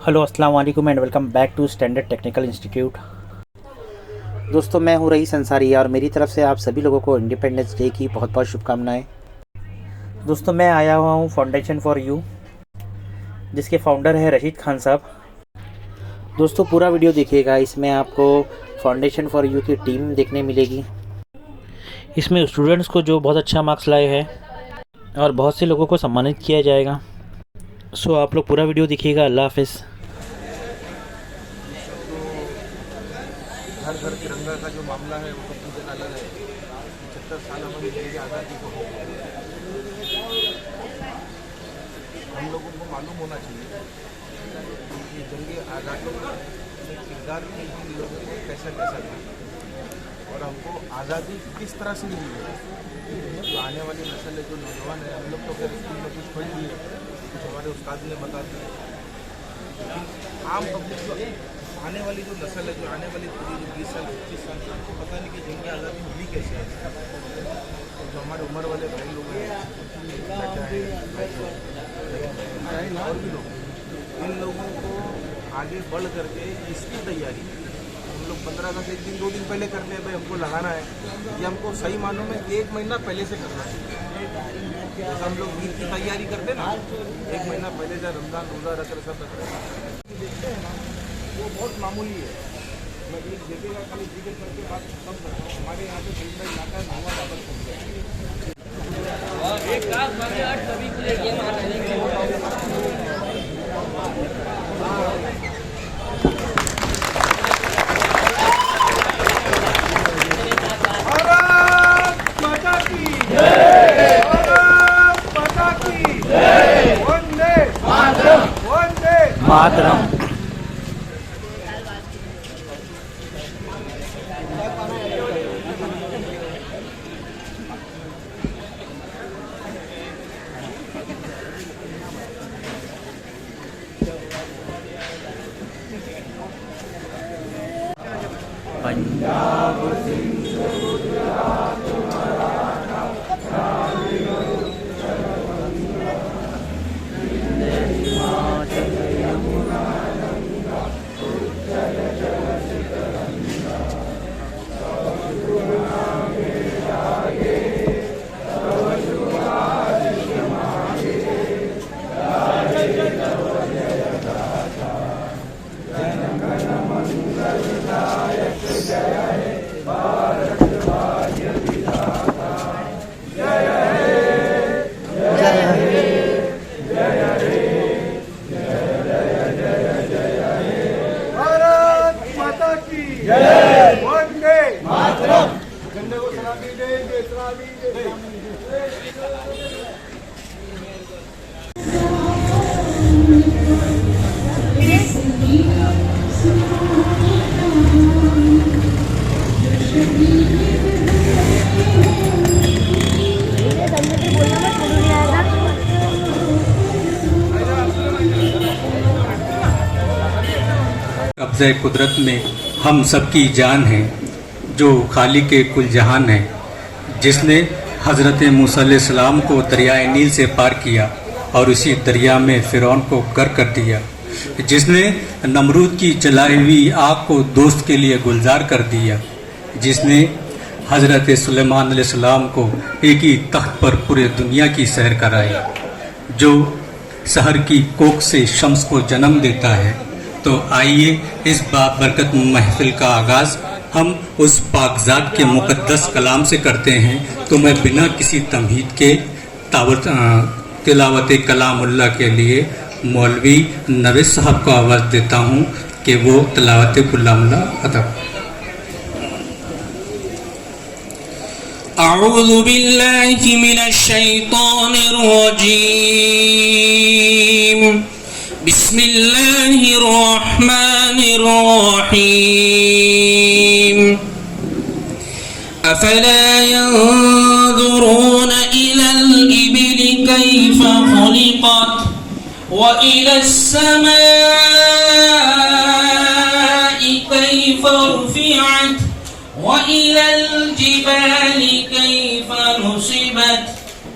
Hello अस्सलाम वालेकुम and welcome back to standard technical institute. दोस्तों, मैं हूं रईस अंसारी और मेरी तरफ से आप सभी लोगों को इंडिपेंडेंस डे की बहुत बहुत शुभकामनाएं। दोस्तों, मैं आया हुआ हूं फाउंडेशन फॉर यू, जिसके फाउंडर है रशीद खान साहब। दोस्तों, पूरा वीडियो देखिएगा, इसमें आपको फाउंडेशन फॉर यू की टीम देखने मिलेगी। इसमें स्टूडेंट्स को जो बहुत अच्छा मार्क्स लाए हैं और बहुत से लोगों को सम्मानित किया जाएगा। सो आप लोग पूरा वीडियो देखिएगा। अल्लाह हाफिज़। घर घर तिरंगा का जो मामला है वो तो पूरे अलग है। 75 साल हमारी देश की आज़ादी को हो गया। हम लोगों को मालूम होना चाहिए कि जंग आज़ादी में किरदार की इन लोगों को कैसा कैसा था और हमको आज़ादी किस तरह से मिली है। जो आने वाली नस्ल है, जो नौजवान है, हम लोग तो खैर स्कूल में कुछ पढ़ लिए, कुछ हमारे उस्ताद ने बता दिया, लेकिन आम पब्लिक जो आने वाली जो नस्ल है, जो आने वाली पूरी जो 20 साल 25 साल की, उनको पता नहीं कि जंग आज़ादी मिली कैसे है। तो जो हमारे उम्र वाले भाई लोग हैं, और भी लोग, इन लोगों को आगे बढ़ करके इसकी तैयारी हम लोग 15 अगस्त 1 दिन 2 दिन पहले कर ले, भाई हमको लगाना है, ये हमको सही मानों में 1 महीना पहले से करना चाहिए। जैसे हम लोग ईद की तैयारी करते ना, 1 महीना पहले से रमज़ान रोज़ा रख रहे सब रख रहे देखते हैं ना, वो बहुत मामूली है। मैं एक जगह का खाली जिक्र करके बात खत्म करता हूँ। हमारे यहाँ पे कई बार इलाका नवा बाबत पहुँच मातरम। पंजाब सिंध गुजरात मराठा तमिलनाडु हिमाचल यमुना गंगा उत्कल जलधि तरंगा सब गुणा में आगे सब शुभादिश मांगे गाये तव जय गाथा जन गण मंगलदायक जय हे भारत भाग्य विधाता जय हे जय हे जय हे जय जय जय हे भारत माता की जय। वंदे मातरम। झंडे को सलामी देंगे, सलामी देंगे। कब्ज़े कुदरत में हम सबकी जान है, जो खालिक के कुल जहान है, जिसने हज़रत मूसा अलैहिस्सलाम को दरियाए नील से पार किया और उसी दरिया में फ़िरौन को गर्क कर दिया, जिसने नमरूद की जलाई हुई आग को दोस्त के लिए गुलजार कर दिया, जिसने हज़रत सुलेमान अलैहिस्सलाम को एक ही तख्त पर पूरे दुनिया की सैर कराई, जो शहर की कोख से शम्स को जन्म देता है। तो आइए इस बाबरकत महफिल का आगाज़ हम उस पाकज़ात के मुक़द्दस कलाम से करते हैं। तो मैं बिना किसी तमहीद के तिलावत कलामुल्लाह के लिए मौलवी नवेद साहब को आवाज़ देता हूँ कि वो तिलावत कलामुल्लाह अदा। अऊज़ु बिल्लाहि मिनश शैतानिर रजीम। बिस्मिल्लाहिर रहमानिर रहीम। अफला यंजुरून इलल इबिली कैफ़ खुलिक़त व इलस समाई कैफ़ रुफ़िअत व इलल जिबाली कैफ़ नुसिबत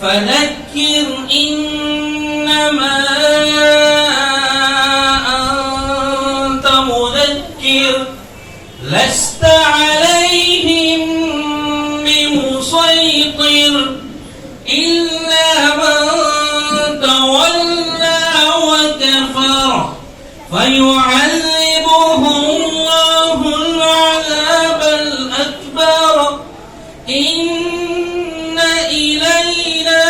फज़क्किर इन्नमा अंत मुज़क्किर लस्त अलैहिम बिमुसैतिर इल्ला मन तवल्ला व कफर फयुअज़्ज़िबुहु अल्लाहुल अज़ाबल अकबर इन्न इलैना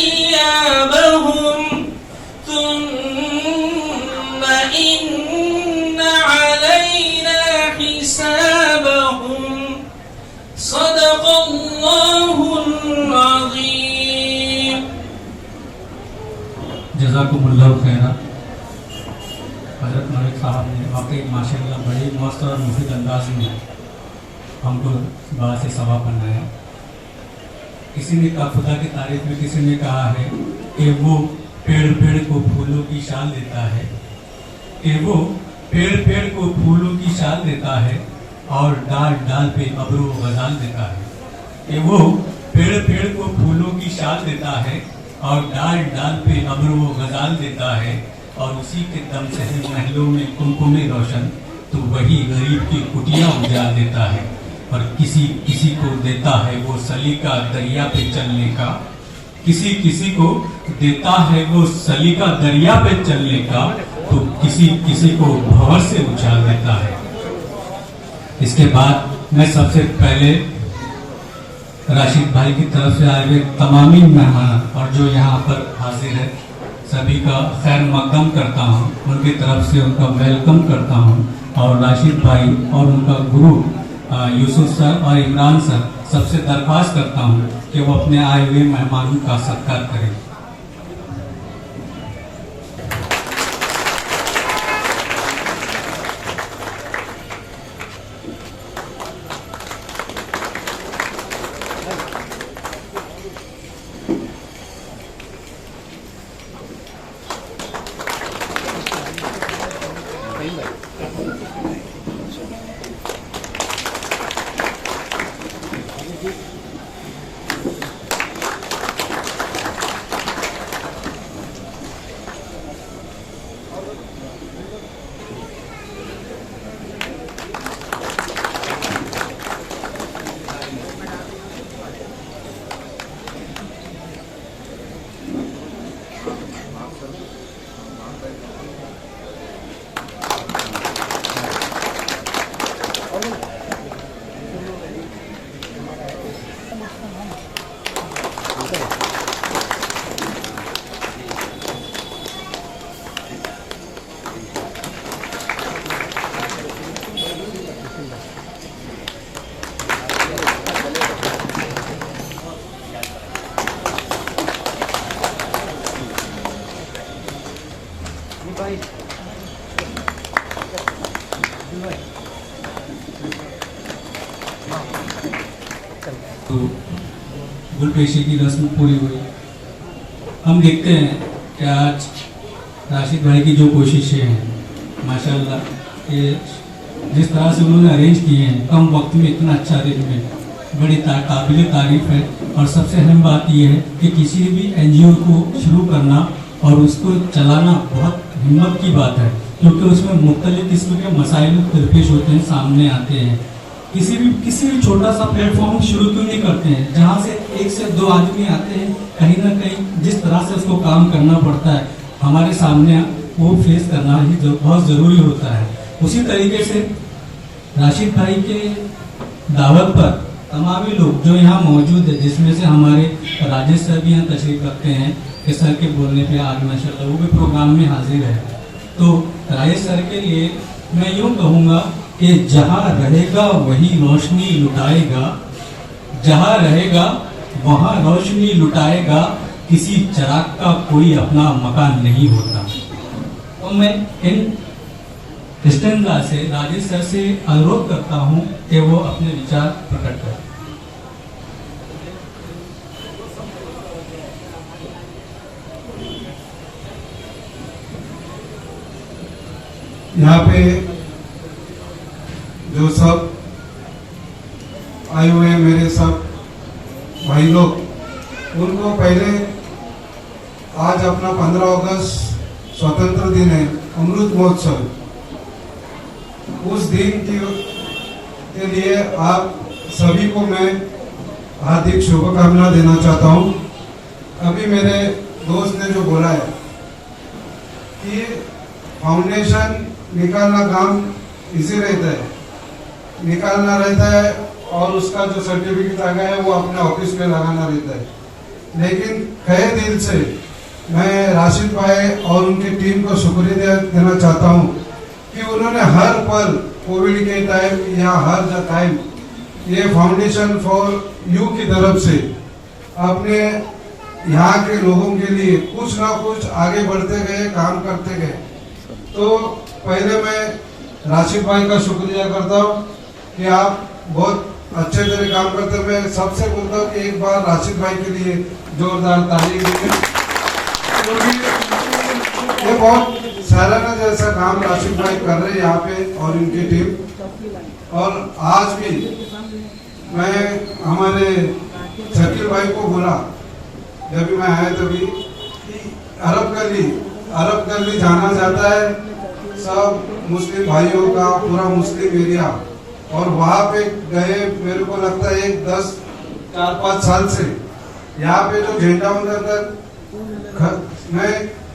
इयाबहुम थुम्मा इन्न अलैना हिसाबहुम सदक़ल्लाहुल अज़ीम। जज़ाकुमुल्लाहु खैरा। हज़रत मलिक साहब ने वाकई माशाअल्लाह बड़ी मस्त और मुफीद अंदाज में हमको बड़ा से सवाब बनाया। किसी ने कहा, खुदा की तारीफ में किसी ने कहा है कि वो पेड़ पेड़ को फूलों की शाल देता है, कि वो पेड़ पेड़ को फूलों की शाल देता है और डाल डाल पे अबरू गजाल देता है, कि वो पेड़ पेड़ को फूलों की शाल देता है और डाल डाल पे अबरू गजाल देता है, और उसी के दम से है महलों में कुमकुमे रोशन, तो वही गरीब की कुटिया उजाड़ देता है। और किसी किसी को देता है वो सलीका दरिया पे चलने का, किसी किसी को देता है वो सलीका दरिया पे चलने का, तो किसी किसी को भंवर से उछाल देता है। इसके बाद मैं सबसे पहले राशिद भाई की तरफ से आए हुए तमामी मेहमान और जो यहाँ पर हाजिर है सभी का खैर मकदम करता हूँ, उनकी तरफ से उनका वेलकम करता हूँ। और राशिद भाई और उनका गुरु यूसुफ सर और इमरान सर सबसे दरख्वास्त करता हूँ कि वो अपने आए हुए मेहमानों का सत्कार करें। तो गुलपेशी की रस्म पूरी हुई। हम देखते हैं कि आज राशिद भाई की जो कोशिशें हैं माशाल्लाह, ये जिस तरह से उन्होंने अरेंज किए हैं कम वक्त में इतना अच्छा अरेंज में, बड़ी काबिल तारीफ है। और सबसे अहम बात यह है कि किसी भी एनजीओ को शुरू करना और उसको चलाना बहुत हिम्मत की बात है, क्योंकि उसमें मुख्तलिफ किस्म के मसाइल दरपेश होते हैं, सामने आते हैं। किसी भी छोटा सा प्लेटफॉर्म शुरू क्यों नहीं करते हैं जहाँ से 1 से 2 आदमी आते हैं, कहीं ना कहीं जिस तरह से उसको काम करना पड़ता है हमारे सामने वो फेस करना ही बहुत ज़रूरी होता है। उसी तरीके से राशिद भाई के दावत पर तमामी लोग जो यहाँ मौजूद है, जिसमें से हमारे राजेश सर भी यहाँ तशरीफ रखते हैं कि सर के बोलने पे आज माशाल्लाह वो भी प्रोग्राम में हाजिर है। तो राजेश सर के लिए मैं यूँ कहूँगा कि जहाँ रहेगा वही रोशनी लुटाएगा, जहाँ रहेगा वहाँ रोशनी लुटाएगा, किसी चिराग का कोई अपना मकान नहीं होता। तो मैं इन स्टैंडा से राजेश सर से अनुरोध करता हूँ कि वो अपने विचार प्रकट करें। यहाँ पे जो सब आए हुए हैं मेरे सब भाई लोग, उनको पहले आज अपना 15 अगस्त स्वतंत्र दिन है, अमृत महोत्सव, उस दिन के लिए आप सभी को मैं हार्दिक शुभकामना देना चाहता हूँ। अभी मेरे दोस्त ने जो बोला है कि फाउंडेशन निकालना काम इजी रहता है, निकालना रहता है और उसका जो सर्टिफिकेट आ गया है वो अपने ऑफिस में लगाना रहता है, लेकिन कहे दिल से मैं राशिद भाई और उनकी टीम को शुक्रिया देना चाहता हूँ कि उन्होंने हर पल कोविड के टाइम या हर टाइम ये फाउंडेशन फॉर यू की तरफ से अपने यहाँ के लोगों के लिए कुछ ना कुछ आगे बढ़ते गए, काम करते गए। तो पहले मैं राशिद भाई का शुक्रिया करता हूँ कि आप बहुत अच्छे तरह काम करते हैं। मैं सबसे बोलता हूँ कि एक बार राशिद भाई के लिए जोरदार ताली दीजिए, क्योंकि ये बहुत सराहना जैसा काम राशिद भाई कर रहे हैं यहाँ पे और इनकी टीम। और आज भी मैं हमारे शकील भाई को बोला जब भी मैं आया तभी कि अरब गली जाना जाता है सब मुस्लिम भाइयों का, पूरा मुस्लिम एरिया, और वहाँ पे गए मेरे को लगता है 4-5 साल से यहाँ पे जो झंडा वंदन मैं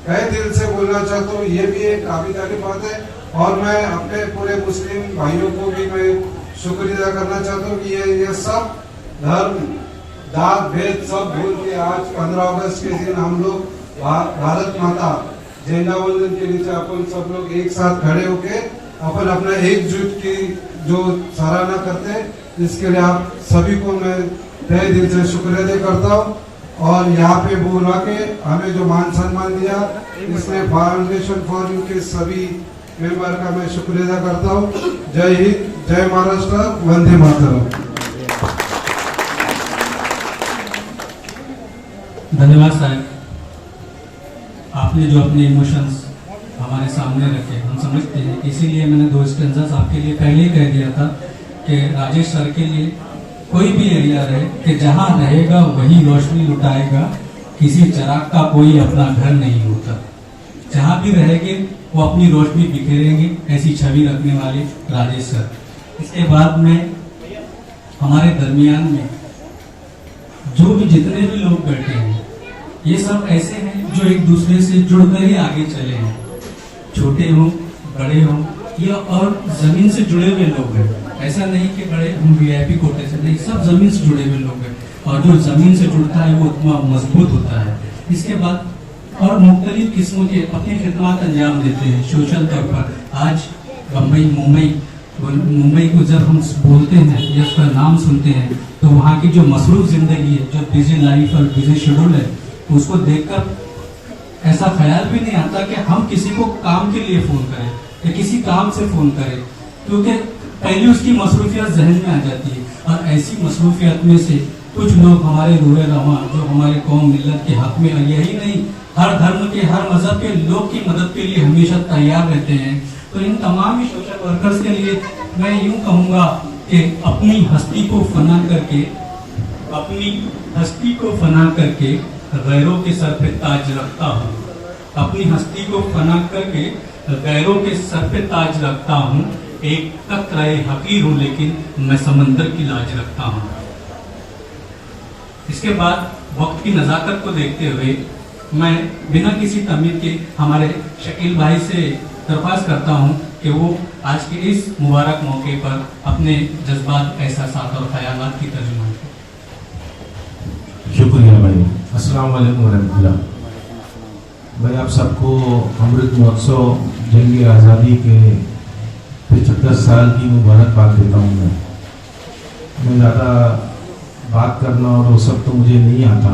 कई दिल से बोलना चाहता हूँ, ये भी एक काबिल वाली बात है। और मैं अपने पूरे मुस्लिम भाइयों को भी मैं शुक्रिया करना चाहता हूँ कि ये सब धर्म जात भेद सब भूल के आज 15 अगस्त के दिन हम लोग भारत माता झंडा वंदन के नीचे अपन सब लोग एक साथ खड़े होके अपन अपना एकजुट की जो सराहना करते हैं, इसके लिए आप सभी को मैं तहे दिल से शुक्रिया करता हूँ। और यहाँ पे बुला के हमें जो मान सम्मान दिया, इसमें फाउंडेशन फॉर यू के सभी मेंबर का मैं शुक्रिया करता हूँ। जय हिंद, जय महाराष्ट्र, वंदे मातरम। धन्यवाद साहब, आपने जो अपने इमोशंस हमारे सामने रखे हम समझते हैं, इसीलिए मैंने 2 स्टेंजास आपके लिए पहले ही कह दिया था कि राजेश सर के लिए कोई भी एरिया रहे कि जहाँ रहेगा वही रोशनी लुटाएगा, किसी चिराग का कोई अपना घर नहीं होता, जहाँ भी रहेंगे वो अपनी रोशनी बिखेरेंगे, ऐसी छवि रखने वाले राजेश सर। इसके बाद में हमारे दरमियान में जो भी जितने भी लोग बैठे हैं ये सब ऐसे हैं जो एक दूसरे से जुड़कर ही आगे चले हैं, छोटे हों बड़े हों या और जमीन से जुड़े हुए लोग हैं। ऐसा नहीं कि बड़े हम वीआईपी कोटे से नहीं, सब जमीन से जुड़े हुए लोग हैं और जो जमीन से जुड़ता है वो उतना मजबूत होता है। इसके बाद और मुख्तलिफ किस्मों के अपनी खिदमत अंजाम देते हैं सोशल तौर पर। आज मुंबई को जब हम बोलते हैं या उसका नाम सुनते हैं तो वहाँ की जो मसरूफ जिंदगी है, जो बिजी लाइफ और बिजी शेड्यूल है, उसको देखकर ऐसा ख्याल भी नहीं आता कि हम किसी को काम के लिए फोन करें या किसी काम से फोन करें, क्योंकि पहले उसकी मसरूफियत जहन में आ जाती है। और ऐसी मसरूफियत में से कुछ लोग हमारे रूए रमा जो हमारे कौम मिल्लत के हक में, और यही नहीं हर धर्म के हर मजहब के लोग की मदद के लिए हमेशा तैयार रहते हैं। तो इन तमाम ही सोशल वर्कर्स के लिए मैं यूं कहूँगा कि अपनी हस्ती को फना करके गैरों के सर पे ताज रखता हूँ, अपनी हस्ती को फना करके गैरों के सर पे ताज रखता हूँ, एक कतराए हकीर हूँ लेकिन मैं समंदर की लाज रखता हूँ। इसके बाद वक्त की नज़ाकत को देखते हुए मैं बिना किसी तमीर के हमारे शकील भाई से दरख्वास्त करता हूँ कि वो आज के इस मुबारक मौके पर अपने जज्बात, एहसासात और ख्यालात की तर्जुमान करें। शुक्रिया भाई। अस्सलाम वालेकुम वरहमतुल्लाह। भाई आप सबको अमृत महोत्सव जंग आज़ादी के 75 साल की मुबारकबाद देता हूँ। मैं ज़्यादा बात करना और वो सब तो मुझे नहीं आता,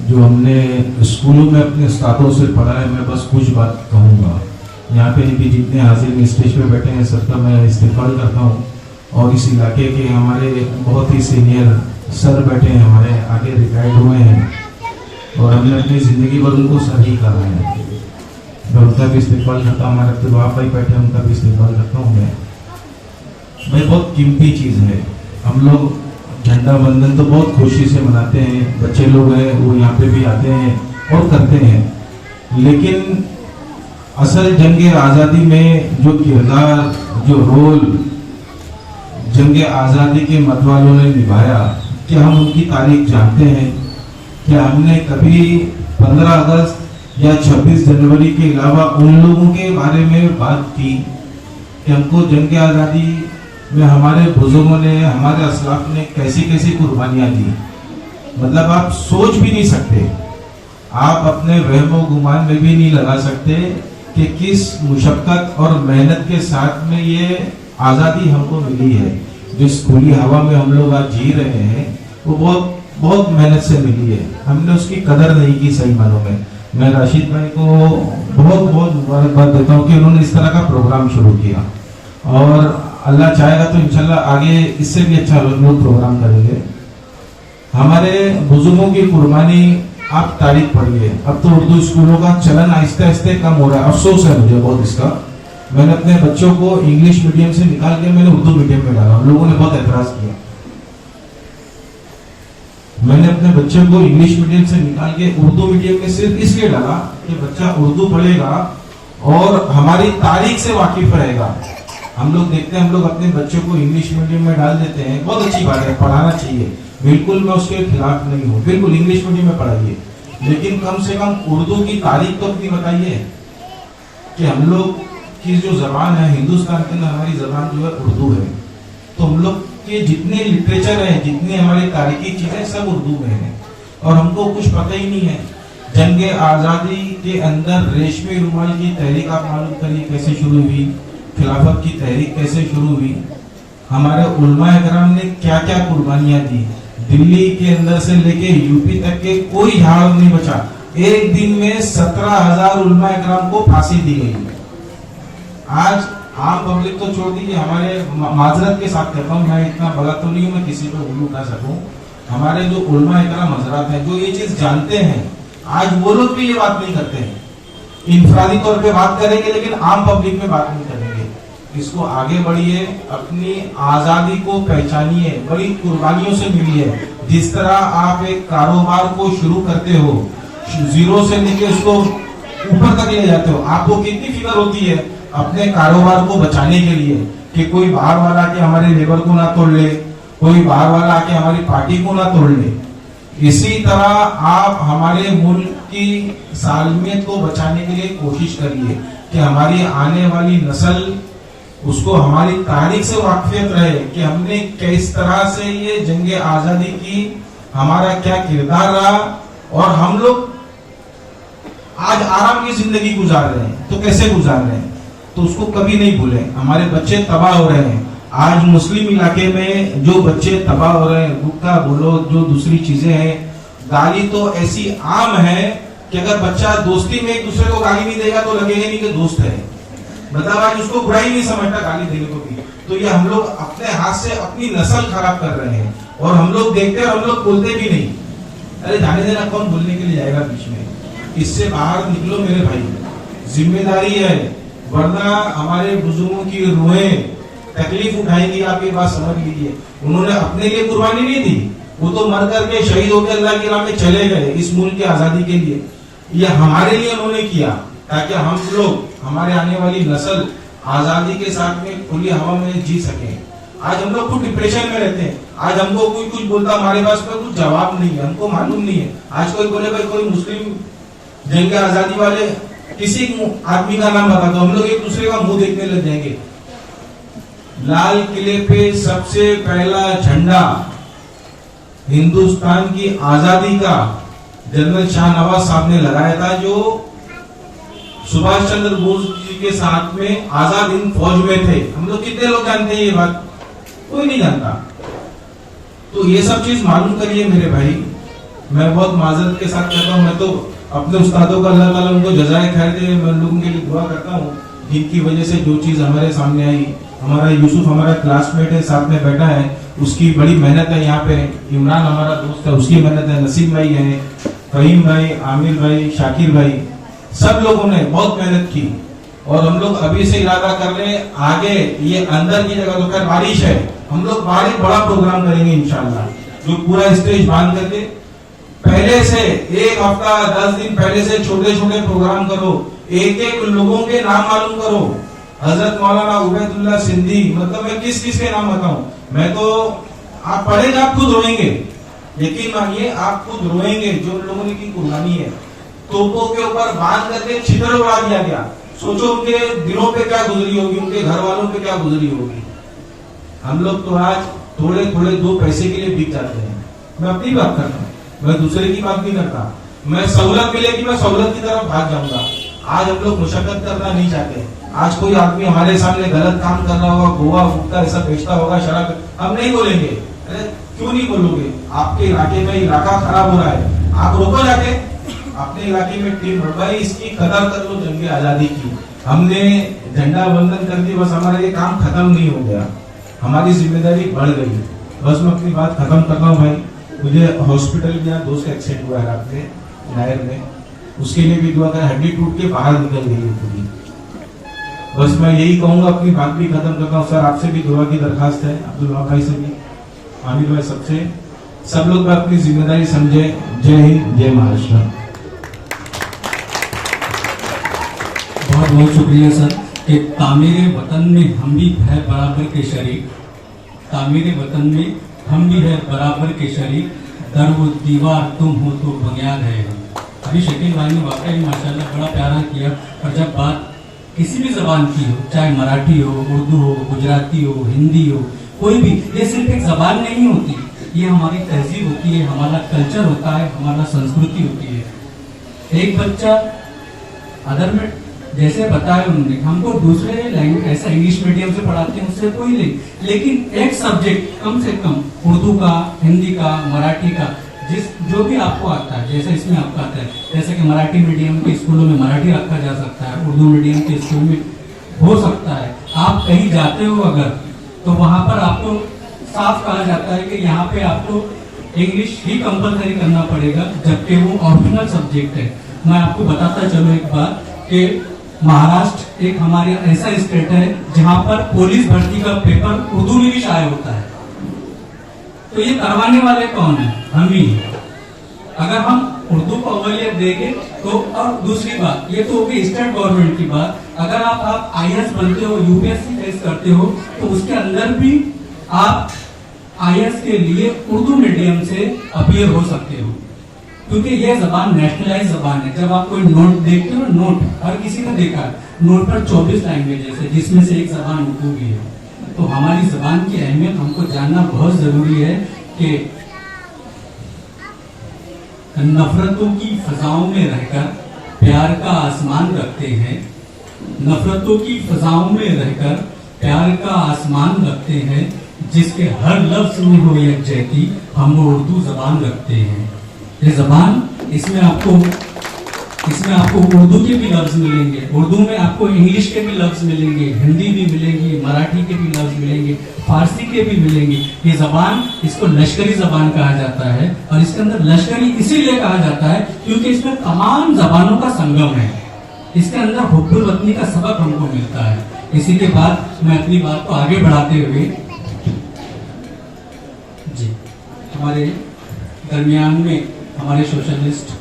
जो हमने स्कूलों में अपने उस्तादों से पढ़ा है मैं बस कुछ बात कहूँगा। यहाँ पे भी जितने हाजिर स्टेज पे बैठे हैं सबका मैं इस्तेमाल करता हूँ, और इस इलाके के हमारे बहुत ही सीनियर सर बैठे हैं, हमारे आगे रिटायर्ड हुए हैं और हमने अपनी ज़िंदगी भर उनको सर ही कहा है। मैं उनका भी इस्तेमाल करता हूँ, हमारे अब्दुल वहाब भाई बैठे हैं उनका भी इस्तेमाल करता हूँ। मैं बहुत कीमती चीज़ है। हम लोग झंडा वंदन तो बहुत खुशी से मनाते हैं, बच्चे लोग हैं वो यहाँ पे भी आते हैं और करते हैं, लेकिन असल जंग आज़ादी में जो किरदार, जो रोल जंग आज़ादी के मतवालों ने निभाया, क्या हम उनकी तारीख जानते हैं? क्या हमने कभी 15 अगस्त या 26 जनवरी के अलावा उन लोगों के बारे में बात की कि हमको जंग आज़ादी में हमारे बुजुर्गों ने, हमारे असलाफ ने कैसी कैसी कुर्बानियाँ दी? मतलब आप सोच भी नहीं सकते, आप अपने वहमो गुमान में भी नहीं लगा सकते कि किस मुशक्कत और मेहनत के साथ में ये आज़ादी हमको मिली है। जिस खुली हवा में हम लोग आज जी रहे हैं वो बहुत बहुत मेहनत से मिली है, हमने उसकी कदर नहीं की सही मानों में। मैं राशिद भाई को बहुत बहुत मुबारकबाद देता हूँ कि उन्होंने इस तरह का प्रोग्राम शुरू किया, और अल्लाह चाहेगा तो इंशाल्लाह आगे इससे भी अच्छा लोग प्रोग्राम करेंगे। हमारे बुजुर्गों की कुर्बानी आप तारीख पढ़िए, अब तो उर्दू स्कूलों का चलन आहिस्ते आहिस्ते कम हो रहा है, अफसोस है मुझे बहुत इसका। मैंने अपने बच्चों को इंग्लिश मीडियम से निकाल के मैंने उर्दू मीडियम में डाला, लोगों ने बहुत एतराज किया। मैंने अपने बच्चे को इंग्लिश मीडियम से निकाल के उर्दू मीडियम में सिर्फ इसलिए डाला कि बच्चा उर्दू पढ़ेगा और हमारी तारीख से वाकिफ रहेगा। हम लोग देखते हैं, हम लोग अपने बच्चों को इंग्लिश मीडियम में डाल देते हैं, बहुत अच्छी बात है, पढ़ाना चाहिए, बिल्कुल मैं उसके खिलाफ नहीं हूँ, बिल्कुल इंग्लिश मीडियम में पढ़ाइए, लेकिन कम से कम उर्दू की तारीख तो अपनी बताइए कि हम लोग की जो जबान है, हिंदुस्तान के अंदर हमारी जबान जो है उर्दू है, तो हम लोग के जितने लिटरेचर है, जितनी हमारी तारीखी चीजें सब उर्दू में है, और हमको कुछ पता ही नहीं है। जंग आज़ादी के अंदर रेशमी रुमाल की तहरीक आप मालूम करिए कैसे शुरू हुई, खिलाफत की तहरीक कैसे शुरू हुई, हमारे उलमा इकराम ने क्या क्या कुर्बानियां दी। दिल्ली के अंदर से लेके यूपी तक के कोई झाड़ नहीं बचा, एक दिन में 17,000 उलमा इकराम को फांसी दी गई। आज आम पब्लिक तो छोड़ दीजिए, हमारे माजरत के साथ कहता हूँ, मैं इतना बड़ा तो नहीं हूँ मैं किसी पे उल्लू उठा सकूं, हमारे जो उलमा इकराम हजरात हैं जो ये चीज जानते हैं, आज वो लोग भी ये बात नहीं करते हैं। इंफरादी तौर पे बात करेंगे लेकिन आम पब्लिक में बात नहीं करेंगे। इसको आगे बढ़िए, अपनी आजादी को पहचानिए, बड़ी कुर्बानियों से मिली है। जिस तरह आप एक कारोबार को शुरू करते हो, जीरो से लेके उसको ऊपर तक ले जाते हो, आपको कितनी फिक्र होती है अपने कारोबार को बचाने के लिए कि कोई बाहर वाला आके हमारे लेबर को ना तोड़ ले, कोई बाहर वाला आके हमारी पार्टी को ना तोड़ ले। इसी तरह आप हमारे मुल्क की सालमियत को बचाने के लिए कोशिश करिए कि हमारी आने वाली नस्ल उसको हमारी तारीख से वाकिफियत रहे कि हमने किस तरह से ये जंग आजादी की, हमारा क्या किरदार रहा, और हम लोग आज आराम की जिंदगी गुजार रहे हैं तो कैसे गुजार रहे हैं, तो उसको कभी नहीं भूलें। हमारे बच्चे तबाह हो रहे हैं, आज मुस्लिम इलाके में जो बच्चे तबाह हो रहे हैं, गुटखा बोलो जो दूसरी चीजें हैं, गाली तो ऐसी आम है कि अगर बच्चा दोस्ती में एक दूसरे को गाली नहीं देगा तो लगेगा नहीं कि दोस्त है, मतलब आज उसको बुराई नहीं समझता गाली देने को भी। तो ये हम लोग अपने हाथ से अपनी नस्ल खराब कर रहे हैं, और हम लोग देखते हैं और हम लोग बोलते भी नहीं, अरे जाने देना, कौन बोलने के लिए जाएगा बीच में, इससे बाहर निकलो मेरे भाई, जिम्मेदारी है, वरना हमारे बुजुर्गों की रूहें तकलीफ उठाएंगी। आप ये बात समझ लीजिए, उन्होंने अपने लिए कुर्बानी नहीं दी, वो तो मर करके शहीद होकर अल्लाह की राह में चले गए इस मुल्क की आजादी के लिए। ये हमारे लिए उन्होंने किया ताकि हम लोग, हमारे आने वाली नस्ल आजादी के साथ में खुली हवा में जी सके। आज हम लोग खुद डिप्रेशन में रहते हैं, आज हमको कोई कुछ बोलता, हमारे पास में कुछ जवाब नहीं है, हमको मालूम नहीं है। आज कोई बोले भाई कोई मुस्लिम जंग आजादी वाले किसी आदमी का नाम बता दो, हम लोग एक दूसरे का मुंह देखने लग जाएंगे। लाल किले पे सबसे पहला झंडा हिंदुस्तान की आजादी का जनरल शाहनवाज साहब ने लगाया था, जो सुभाष चंद्र बोस जी के साथ में आजाद हिंद फौज में थे। हम लोग कितने लोग जानते हैं ये बात? कोई नहीं जानता। तो ये सब चीज मालूम करिए मेरे भाई। मैं बहुत माजरत के साथ कहता हूँ, मैं तो अपने उस्तादों का अल्लाह ताला उनको जज़ाए खैर दे, मैं लोगों के लिए दुआ करता हूँ जिनकी वजह से जो चीज हमारे सामने आई। हमारा यूसुफ हमारा क्लासमेट है, साथ में बैठा है, उसकी बड़ी मेहनत है। यहाँ पे इमरान हमारा दोस्त है, उसकी मेहनत है। नसीम भाई है, फहीम भाई, आमिर भाई, शाकिर भाई, सब लोगों ने बहुत मेहनत की और हम लोग अभी से इरादा कर ले, आगे ये अंदर की जगह तो खैर बारिश है, हम लोग बाहर एक बड़ा प्रोग्राम करेंगे इंशाल्लाह, जो पूरा स्टेज बांध करके पहले से 1 हफ्ता 10 दिन पहले से छोटे छोटे प्रोग्राम करो, एक एक लोगों के नाम मालूम करो। हजरत मौलाना उबैदुल्लाह सिंधी, मतलब मैं किस किस के नाम बताऊं, मैं तो आप पढ़ेंगे आप खुद रोएंगे, यकीन मानिए आप खुद रोएंगे। जो लोगों ने की कुर्बानी है, तोपों के ऊपर बांध करके छितर उड़ा दिया गया, सोचो उनके दिलों पे क्या गुजरी होगी, उनके घर वालों पे क्या गुजरी होगी। हम लोग तो आज थोड़े थोड़े 2 पैसे के लिए बिक जाते हैं। मैं अपनी बात करता हूँ, मैं दूसरे की बात नहीं करता। मैं सहूलत मिलेगी मैं सहूलत की तरफ भाग जाऊंगा। आज हम लोग मुशक्कत करना नहीं चाहते। आज कोई आदमी हमारे सामने गलत काम कर रहा होगा, गोवा गुटखा ऐसा बेचता होगा, शराब, हम नहीं बोलेंगे। अरे क्यों नहीं बोलोगे? आपके इलाके में इलाका खराब हो रहा है, आप रोको जाके अपने इलाके में टीम भाई इसकी कदर कर लो। जंग आजादी की हमने झंडा वंदन कर दी, बस हमारा ये काम खत्म नहीं हो गया, हमारी जिम्मेदारी बढ़ गई। बस मैं अपनी बात खत्म कर रहा हूँ भाई। मुझे हॉस्पिटल में यहाँ दोस्त का एक्सीडेंट हुआ है रात में नायर में, उसके लिए भी दुआ कर, हड्डी टूट के बाहर निकल गई है पूरी। बस मैं यही कहूंगा, अपनी बात भी खत्म करता हूँ। सर आपसे भी दुआ की दरखास्त है, अब्दुल वहाब भाई से भी, आमिर भाई, सबसे, सब लोग अपनी जिम्मेदारी समझे। जय हिंद, जय महाराष्ट्र। बहुत बहुत शुक्रिया सर कि तामीरे वतन में हम भी है बराबर के शरीक, तामीरे वतन में हम भी है बराबर के शरीक, दर वो दीवार तुम हो तो बुनियाद है। अभी शकील भाई ने वाकई माशाल्लाह बड़ा प्यारा किया। और जब बात किसी भी जबान की हो, चाहे मराठी हो, उर्दू हो, गुजराती हो, हिंदी हो, कोई भी, ये सिर्फ एक जबान नहीं होती, ये हमारी तहजीब होती है, हमारा कल्चर होता है, हमारा संस्कृति होती है। एक बच्चा अदर में जैसे बताया उन्होंने, हमको दूसरे लैंग्वेज ऐसा इंग्लिश मीडियम से पढ़ाते हैं, उससे कोई नहीं, लेकिन एक सब्जेक्ट कम से कम उर्दू का, हिंदी का, मराठी का, जो भी आपको आता है, जैसे इसमें आपका आता है, जैसे कि मराठी मीडियम के स्कूलों में मराठी रखा जा सकता है, उर्दू मीडियम के स्कूल में हो सकता है। आप कहीं जाते हो अगर, तो वहां पर आपको साफ कहा जाता है कि यहाँ पे आपको इंग्लिश ही कंपलसरी करना पड़ेगा, जबकि वो ऑप्शनल सब्जेक्ट है। मैं आपको बताता चलूं एक बात कि महाराष्ट्र एक हमारे ऐसा स्टेट है जहां पर पुलिस भर्ती का पेपर उर्दू में भी शाये होता है। तो ये करवाने वाले कौन है? हम ही। अगर हम उर्दू को अवलियत देंगे तो, और दूसरी बात, ये तो होगी स्टेट गवर्नमेंट की बात, अगर आप IAS बनते हो, UPSC फेस करते हो, तो उसके अंदर भी आप IAS के लिए उर्दू मीडियम से अपीयर हो सकते हो, क्योंकि ये जबान नेशनलाइज जबान है। जब आप कोई नोट देखते हो, नोट हर किसी ने देखा है, नोट पर 24 लैंग्वेजेस है, जिसमें से एक जबान उर्दू भी है। तो हमारी जबान की अहमियत हमको जानना बहुत जरूरी है कि नफरतों की फजाओं में रहकर प्यार का आसमान रखते हैं, नफरतों की फजाओं में रहकर प्यार का आसमान रखते हैं, जिसके हर लफ्ज में हो यकजहती, हम वो उर्दू जबान रखते हैं। ये जबान, इसमें आपको उर्दू के भी लफ्ज मिलेंगे, उर्दू में आपको इंग्लिश के भी लफ्ज मिलेंगे, हिंदी भी मिलेंगी, मराठी के भी लफ्ज मिलेंगे, फारसी के भी मिलेंगे। ये जबान, इसको लश्करी जबान कहा जाता है, और इसके अंदर लश्करी इसीलिए कहा जाता है क्योंकि इसमें तमाम जबानों का संगम है। इसके अंदर हुब्बुल वतनी का सबक हमको मिलता है। इसी के बाद मैं अपनी बात को आगे बढ़ाते हुए, जी, हमारे दरमियान में हमारे सोशलिस्ट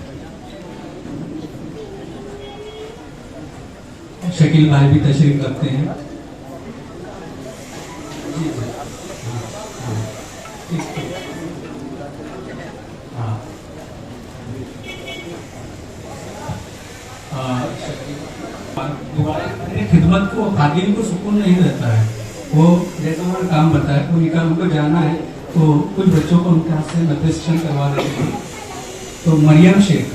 शकील भाई भी तशरीफ रखते हैं। खिदमत को, खादिम को सुकून नहीं रहता है। वो जैसे उन्होंने काम बताया, कोई निकाल उनको जाना है तो कुछ बच्चों को उनके हाथ से मैट्रिक्शन करवा देते हैं। तो मरियम शेख,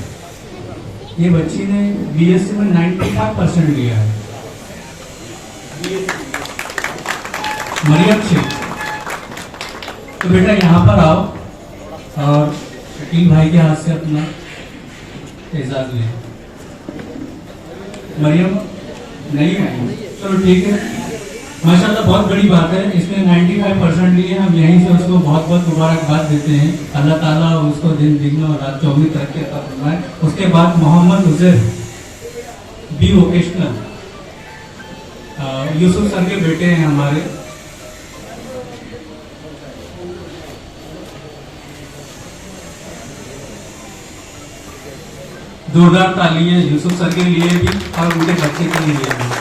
ये बच्ची ने BSc में 95% लिया है। मरियम शेख, तो बेटा यहाँ पर आओ और शकील भाई के हाथ से अपना एजाज ले। मरियम नहीं आई, चलो ठीक है, माशाल्लाह बहुत बड़ी बात है। इसमें 95% लिए, हम यहीं से उसको बहुत बहुत मुबारकबाद देते हैं। अल्लाह ताला उसको दिन और रात 24 तरक्की अता फरमाए। उसके बाद Mohammad Uzair, B vocational, Yusuf sir के बेटे हैं हमारे। जोरदार तालियां यूसुफ सर के लिए भी और उनके बच्चे के लिए भी।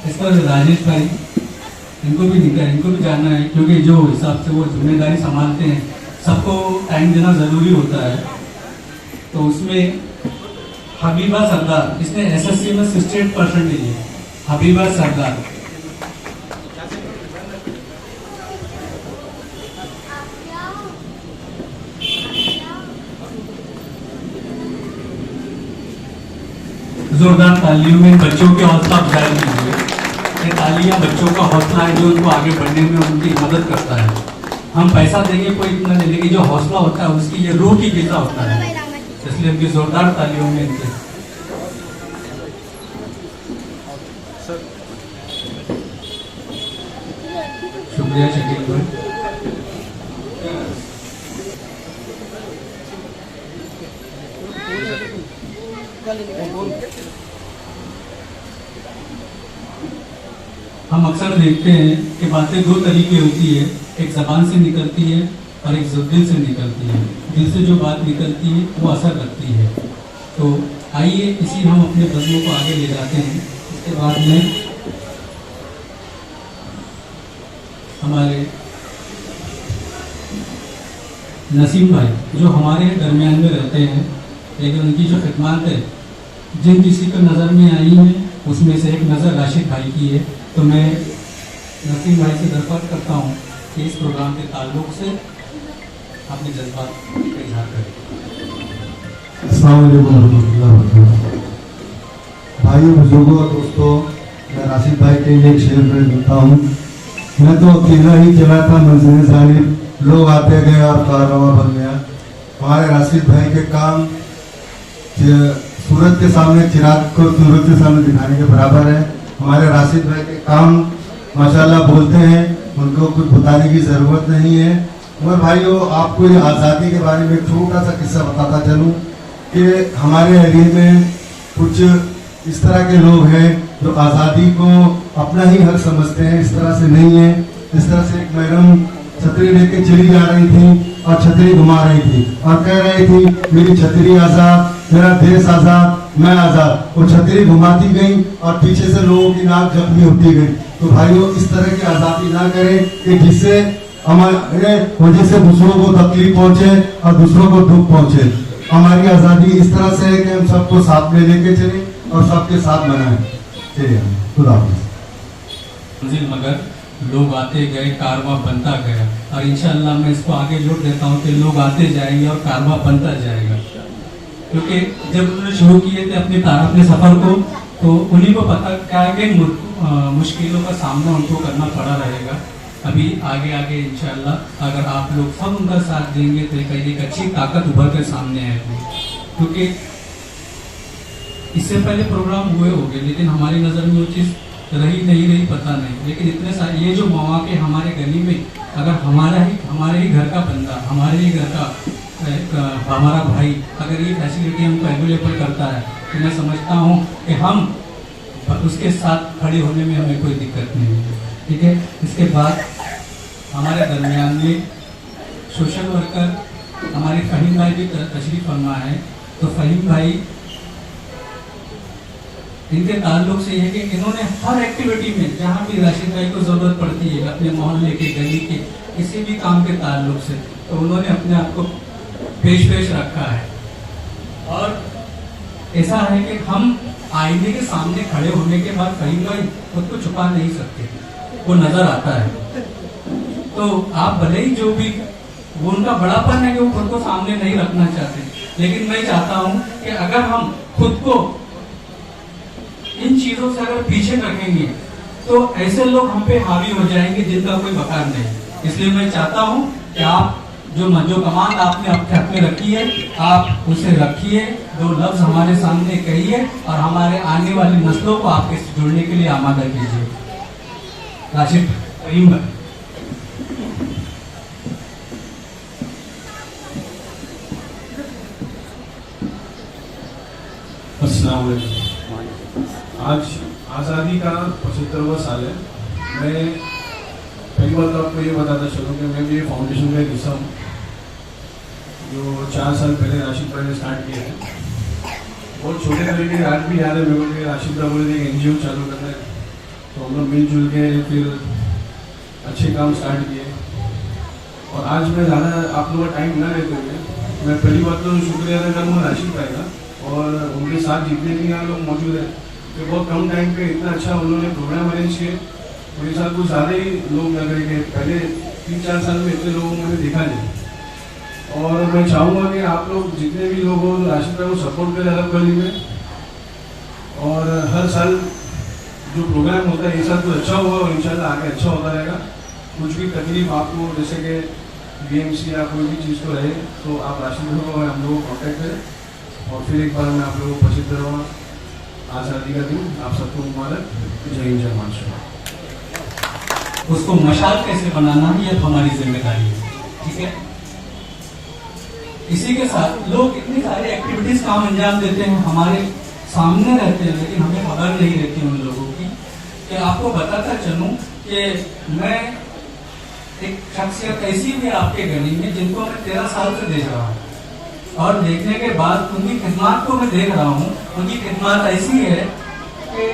इस पर राजेश भाई, इनको भी जानना है, क्योंकि जो हिसाब से वो जिम्मेदारी संभालते हैं, सबको टाइम देना जरूरी होता है। तो उसमें हबीबा सरदार, इसने एसएससी में 68% ली है। हबीबा सरदार, जोरदार तालियों में बच्चों के हौसला अफजाई कीजिए। ये तालियां बच्चों का हौसला है जो उनको आगे बढ़ने में उनकी मदद करता है। हम पैसा देंगे कोई इतना नहीं, लेकिन जो हौसला होता है उसकी ये रूह की गिजा होता है, इसलिए उनकी जोरदार तालियों में इनके शुक्रिया शकील भाई। हम अक्सर देखते हैं कि बातें दो तरीके होती है, एक जबान से निकलती है और एक दिल से निकलती है। दिल से जो बात निकलती है वो असर रखती है। तो आइए इसी हम अपने बज़मों को आगे ले जाते हैं। इसके बाद में हमारे नसीम भाई जो हमारे दरमियान में रहते हैं, लेकिन उनकी जो खिदमत है जिन किसी को नज़र में आई है उसमें से एक नज़र राशिद भाई की है। तो मैं नसीम भाई से दरख्वास्त करता हूँ कि इस प्रोग्राम के ताल्लुक से अपने जज्बात का इजहार करें। अस्सलाम वालेकुम रहमतुल्लाहि व बरकातहू। भाइयों, बुजुर्गों और दोस्तों, मैं राशिद भाई के लिए एक शेर पेश करता हूँ। मैं तो अकेला ही चला था मंजिल जानिब, लोग आते गए और कारवां बन गया। हमारे राशिद भाई के काम सूरज के सामने चिराग को सूरज के सामने दिखाने के बराबर है। हमारे राशिद भाई के काम माशाल्लाह बोलते हैं, उनको कुछ बताने की ज़रूरत नहीं है। और भाइयों, आपको ये आज़ादी के बारे में छोटा सा किस्सा बताता चलूँ कि हमारे एरिया में कुछ इस तरह के लोग हैं जो आज़ादी को अपना ही हक समझते हैं। इस तरह से नहीं है। इस तरह से एक मैडम छतरी लेके चली जा रही थी और छतरी घुमा रही थी और कह रही थी मेरी छतरी आज़ाद, मेरा देश आज़ाद, मैं आज़ाद। वो छतरी घुमाती गई और पीछे से लोगों की नाक जख्मी होती गई। तो भाइयों, इस तरह की आज़ादी ना करें कि जिससे हमारे वजह से दूसरों को तकलीफ पहुंचे और दूसरों को दुख पहुंचे। हमारी आज़ादी इस तरह से है कि हम सबको साथ में लेके चलें और सबके साथ मनाएं। चलिए, खुदा हाफिज़। मगर लोग आते गए, कारवां बनता गया, और इंशाअल्लाह मैं इसको आगे जोड़ देता हूँ कि लोग आते जाएंगे और कारवां बनता जाएगा। क्योंकि जब उन्होंने शुरू किए थे अपने सफ़र को, तो उन्हीं को पता क्या है कि मुश्किलों का सामना उनको करना पड़ा रहेगा। अभी आगे आगे इंशाअल्लाह अगर आप लोग सब उनका साथ देंगे तो एक अच्छी ताकत उभर कर सामने आएगी। क्योंकि इससे पहले प्रोग्राम हुए होंगे, लेकिन हमारी नज़र में वो चीज़ रही नहीं रही पता नहीं। लेकिन इतने सारे ये जो मौके हमारे गली में, अगर हमारे ही घर का बंदा, हमारे ही घर का हमारा भाई अगर ये फैसिलिटी हमको अवेलेबल करता है, तो मैं समझता हूँ कि हम उसके साथ खड़े होने में हमें कोई दिक्कत नहीं है। ठीक है। इसके बाद हमारे दरमियान में सोशल वर्कर हमारे फ़हीम भाई भी तशरीफ़ फरमा है। तो फ़हीम भाई, इनके ताल्लुक से ये है कि इन्होंने हर एक्टिविटी में जहाँ भी राशिद भाई को ज़रूरत पड़ती है, अपने मोहल्ले के, गली के किसी भी काम के ताल्लुक से, तो उन्होंने अपने आप को पेश रखा है। और ऐसा है कि हम आईने के सामने खड़े होने के बाद फ़हीम भाई खुद को छुपा नहीं सकते, वो नज़र आता है। तो आप भले ही जो भी वो उनका बड़ापन है कि वो खुद को सामने नहीं रखना चाहते, लेकिन मैं चाहता हूँ कि अगर हम खुद को इन चीज़ों से अगर पीछे रखेंगे तो ऐसे लोग हम पे हावी हो जाएंगे जिनका कोई वकार नहीं। इसलिए मैं चाहता हूँ कि आप जो कमांड आपने अपने हाथ में रखी है, आप उसे रखिए, 2 लफ्ज़ हमारे सामने कहिए और हमारे आने वाली नस्लों को आपके जुड़ने के लिए आमादा कीजिए। राशिद, फ़हीम भाई। अस्सलाम वालेकुम। आज आज़ादी का 75वां साल है। मैं पहली बात तो आपको ये बताता चलूँ कि मैं भी ये फाउंडेशन का हिस्सा हूँ, जो 4 साल पहले राशिद भाई ने स्टार्ट किया है। बहुत छोटे तरीके आज भी याद है मेरे को कि राशिद भाई बोले थे NGO चालू करना है, तो हम लोग मिलजुल के फिर अच्छे काम स्टार्ट किए। और आज मैं ज़्यादा आप लोगों का टाइम ना लेते हुए मैं पहली बात तो शुक्रिया अदा करूँगा राशिद भाई का और उनके साथ जितने भी यहाँ लोग मौजूद हैं, तो बहुत कम टाइम पे इतना अच्छा उन्होंने प्रोग्राम अरेंज किए। मेरे साथ कुछ ज़्यादा ही लोग लग रहे थे, पहले 3-4 साल में इतने लोगों को मैंने देखा नहीं। और मैं चाहूँगा कि आप लोग जितने भी लोग हो राशिद भाई को सपोर्ट करें अलग गली में, और हर साल जो प्रोग्राम होता है ये साल तो अच्छा हुआ और इंशाल्लाह आगे अच्छा होता रहेगा। कुछ भी तकलीफ आपको जैसे कि BMC या कोई भी चीज़ को रहे तो आप राशिद भाई को हम लोग को कॉन्टैक्ट करें। और फिर एक बार मैं आप लोगों को 75वां आज़ादी का दिन आप सबको मुबारक। जय हिंद जय महाराष्ट्र। उसको मशाल कैसे बनाना है ये हमारी जिम्मेदारी है, ठीक है। इसी के साथ लोग इतनी सारी एक्टिविटीज काम अंजाम देते हैं, हमारे सामने रहते हैं, लेकिन हमें खबर नहीं रहती उन लोगों की। कि आपको बताता चलूं कि मैं एक शख्सियत ऐसी भी आपके गली में जिनको मैं 13 साल से देख रहा हूँ, और देखने के बाद उनकी खिदमत को मैं देख रहा हूँ। उनकी खिदमत ऐसी है कि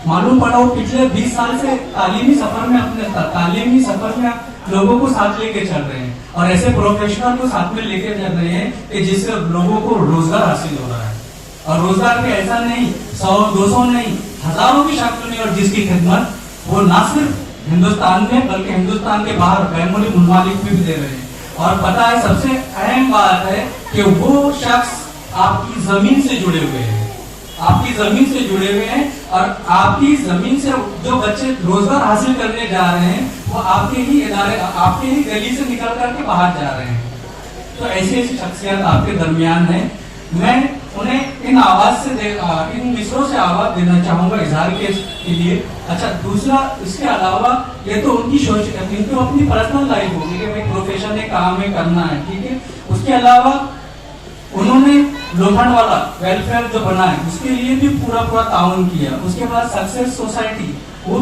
मालूम पड़ा वो पिछले 20 साल से तालीमी सफर में लोगों को साथ लेके चल रहे हैं, और ऐसे प्रोफेशनल को साथ में लेके चल रहे हैं कि जिससे लोगों को रोजगार हासिल हो रहा है। और रोजगार भी ऐसा नहीं 100-200 नहीं, हजारों की शक्ल में, और जिसकी खिदमत वो ना सिर्फ हिंदुस्तान में बल्कि हिंदुस्तान के बाहर बैन-मुल्क मुमालिक में भी दे रहे हैं। और पता है सबसे अहम बात है कि वो शख्स आपकी जमीन से जुड़े हुए हैं, आपकी जमीन से जुड़े हुए हैं, और आपकी जमीन से जो बच्चे रोजगार हासिल करने जा रहे हैं वो आपके ही इदारे, आपके ही गली से निकल करके बाहर जा रहे हैं। तो ऐसी ऐसी शख्सियत आपके दरमियान है। मैं उन्हें इन आवाज से इन मिसरों से आवाज देना चाहूंगा इजहार के लिए। अच्छा, दूसरा इसके अलावा ये तो उनकी सोच, इनको अपनी पर्सनल लाइफ होगी कि भाई प्रोफेशन है, काम है, करना है, ठीक है। उसके अलावा उन्होंने लोखंड वाला वेलफेयर जो बना है उसके लिए भी पूरा ताउन किया। उसके बाद सक्सेस सोसाइटी, वो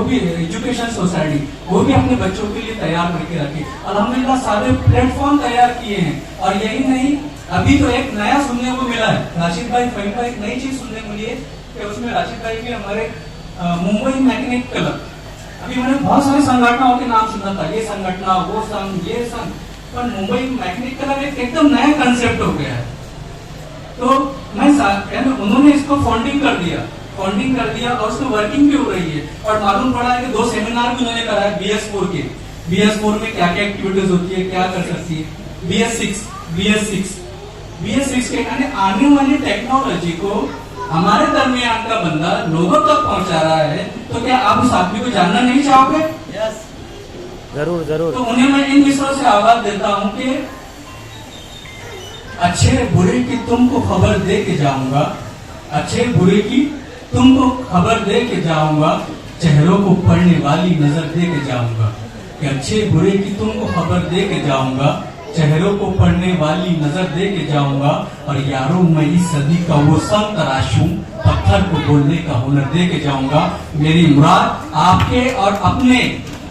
भी एजुकेशन सोसाइटी, वो भी अपने बच्चों के लिए तैयार करके रखी। अल्हम्दुलिल्लाह सारे प्लेटफॉर्म तैयार किए हैं। और यही नहीं, अभी तो एक नया सुनने को मिला है, राशिद भाई फैमिली एक नई चीज सुनने को मिली है कि उसमें राशिद भाई भी हमारे मुंबई मैकेनिक क्लब, अभी मैंने बहुत सारी संगठनों के नाम सुना था, ये संगठन, वो संघ, ये संघ, पर मुंबई मैकेनिक क्लब एक एकदम नया कंसेप्ट हो गया है। तो उन्होंने इसको फंडिंग कर दिया और उसमें वर्किंग भी हो रही है। और मालूम पड़ा है कि 2 सेमिनार भी उन्होंने करा है BS4 में क्या क्या एक्टिविटीज होती है, क्या कर सकती है। BS6 के यानी आने वाली टेक्नोलॉजी को हमारे दरमियान का बंदा लोगों तक पहुंचा रहा है। तो क्या आप उस आदमी को जानना नहीं चाहोगे? जरूर। तो उन्हें मैं इन मिसरों से आवाज देता हूं कि अच्छे बुरे की तुमको खबर दे के जाऊंगा, अच्छे बुरे की तुमको खबर दे के जाऊंगा, चेहरों को पढ़ने वाली नजर दे के जाऊंगा। कि अच्छे बुरे की तुमको खबर दे के जाऊंगा, चेहरों को पढ़ने वाली नजर दे के जाऊंगा। और यारों मैं इस सदी का वो संग तराशूं, पत्थर को बोलने का हुनर दे के जाऊंगा। मेरी मुराद आपके और अपने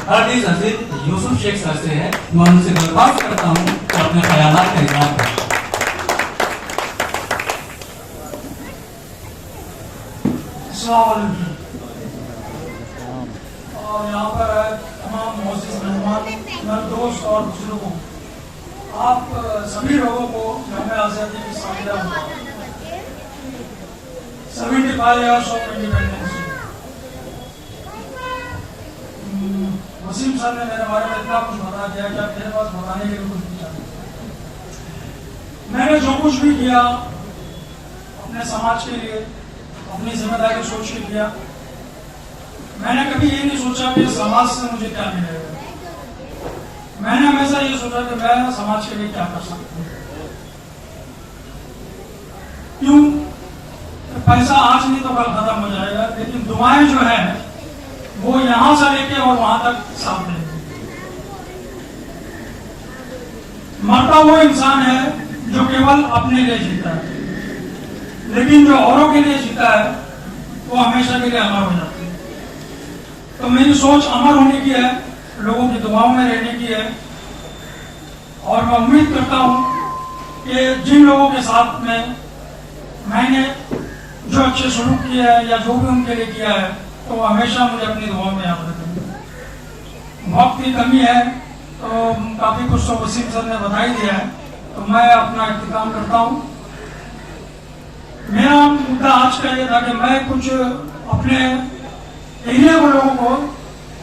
हरदिल अजीज यूसुफ शेख सर से है। मैं उनसे दरख्वास्त करता हूँ कि अपने ख्यालात का इजहार करें। और यहाँ पर तमाम मोअज़्ज़िज़ मेहमान, दोस्त और बुजुर्गों, आप सभी लोगों को हमें आज़ादी की सालगिरह मुबारक। 75 years of independence। Wasim sir ने मेरे बारे में इतना कुछ बता दिया कि अब मेरे पास बताने के लिए कुछ नहीं चाहिए। मैंने जो कुछ भी किया अपने समाज के लिए, अपनी जिम्मेदारी सोच के किया। मैंने कभी ये नहीं सोचा कि समाज से मुझे क्या मिलेगा। मैंने हमेशा ये सोचा कि मैं समाज के लिए क्या कर सकता हूँ। क्यों? पैसा आज नहीं तो कल खत्म हो जाएगा, लेकिन दुआएं जो है वो यहां से लेके और वहां तक साथ रहेगी। मरता वो इंसान है जो केवल अपने लिए जीता है, लेकिन जो औरों के लिए जीता है वो हमेशा के लिए अमर हो जाती है। तो मेरी सोच अमर होने की है, लोगों की दुआओं में रहने की है। और मैं उम्मीद करता हूं कि जिन लोगों के साथ में मैंने जो अच्छे सलूक किया है या जो भी उनके लिए किया है, तो वो हमेशा मुझे अपनी दुआओं में याद रखेंगे। वक्त की कमी है तो काफी कुछ तो वसीम सर ने बता ही दिया है, तो मैं अपना इख्तिताम करता हूं। मेरा मुद्दा आज का ये था कि मैं कुछ अपने एरिया के लोगों को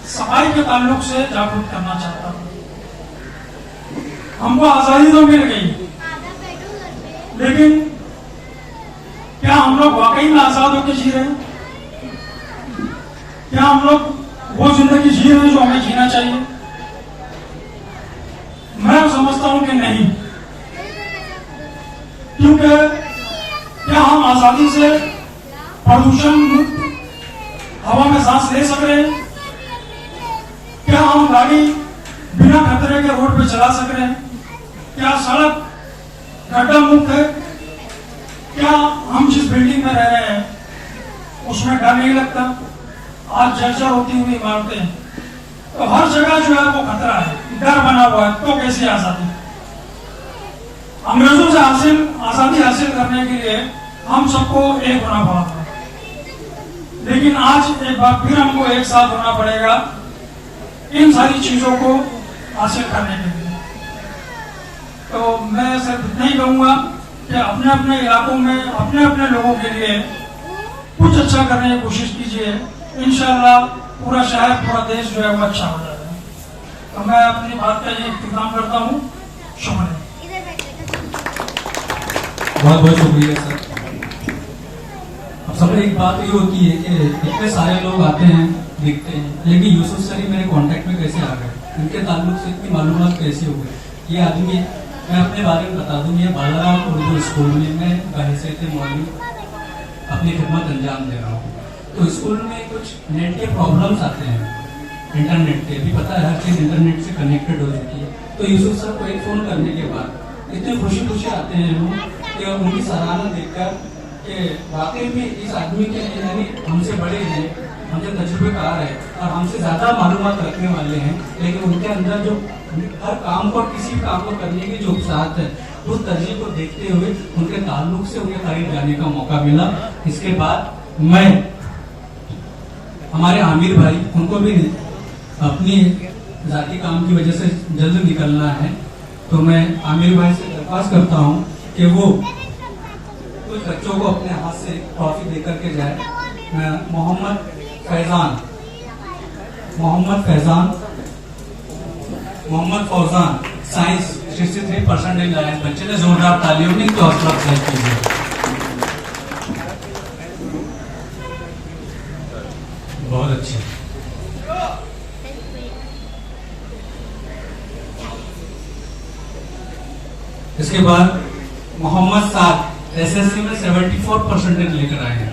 सफाई के ताल्लुक से जागरूक करना चाहता हूं। हमको आजादी तो मिल गई, लेकिन क्या हम लोग वाकई में आजाद होकर जी रहे हैं? क्या हम लोग वो जिंदगी जी रहे हैं जो हमें जीना चाहिए? मैं समझता हूं कि नहीं, क्योंकि क्या हम आजादी से प्रदूषण मुक्त हवा में सांस ले सक रहे हैं? क्या हम गाड़ी बिना खतरे के रोड पे चला सक रहे हैं? क्या सड़क गड्ढा मुक्त है? क्या हम जिस बिल्डिंग में रह रहे हैं उसमें डर नहीं लगता? आज जर्जर होती हुई इमारतें, तो हर जगह जो है वो खतरा है, डर बना हुआ है, तो कैसी आजादी? अंग्रेजों से आजादी हासिल करने के लिए हम सबको एक होना पड़ा था, लेकिन आज एक बार फिर हमको एक साथ होना पड़ेगा इन सारी चीजों को हासिल करने के लिए। तो मैं सिर्फ इतना ही कहूंगा कि अपने अपने इलाकों में अपने अपने लोगों के लिए कुछ अच्छा करने की कोशिश कीजिए। इंशाअल्लाह पूरा शहर पूरा देश जो है वो अच्छा हो जाएगा। तो मैं अपनी बात का ये इख्तिताम करता हूँ। शुक्रिया। बहुत बहुत शुक्रिया सर। अब सब एक बात ये होती है कि इतने सारे लोग आते हैं दिखते हैं, लेकिन यूसुफ सर ही मेरे कांटेक्ट में कैसे आ गए, इनके ताल्लुक से इतनी मालूमात कैसे हो गई? ये आदमी, मैं अपने बारे में बता दूं, ये बालाराम उर्दू स्कूल में मैं बहैसियत मौलवी अपनी खिदमत अंजाम दे रहा हूँ। तो स्कूल में कुछ नेट के प्रॉब्लम्स आते हैं, इंटरनेट के भी पता है, हर चीज़ इंटरनेट से कनेक्टेड हो जाती है। तो यूसुफ सर को एक फ़ोन करने के बाद इतने खुशी खुशी आते हैं लोग कि उनकी सराहना देखकर कि वाकई में इस आदमी के यानी हमसे बड़े हैं, हमसे तजुर्बेकार है और हमसे ज़्यादा मालूमात रखने वाले हैं, लेकिन उनके अंदर जो हर काम को, किसी भी काम को करने की जो उत्साह है, उस तरजीह को देखते हुए उनके ताल्लुक से उनके करीब जाने का मौका मिला। इसके बाद मैं हमारे आमिर भाई, उनको भी अपनी जाती काम की वजह से जल्द निकलना है, तो मैं आमिर भाई से दरख्वास्त करता हूँ कि वो कुछ बच्चों को अपने हाथ से ट्रॉफी दे करके जाए। मैं मोहम्मद फौजान साइंस 63% लाए बच्चे ने, जोरदार तालियों में इनकी हौसला अफजाई कीजिए। बहुत अच्छे। इसके बाद मोहम्मद साद एसएससी में 74% लेकर आए हैं।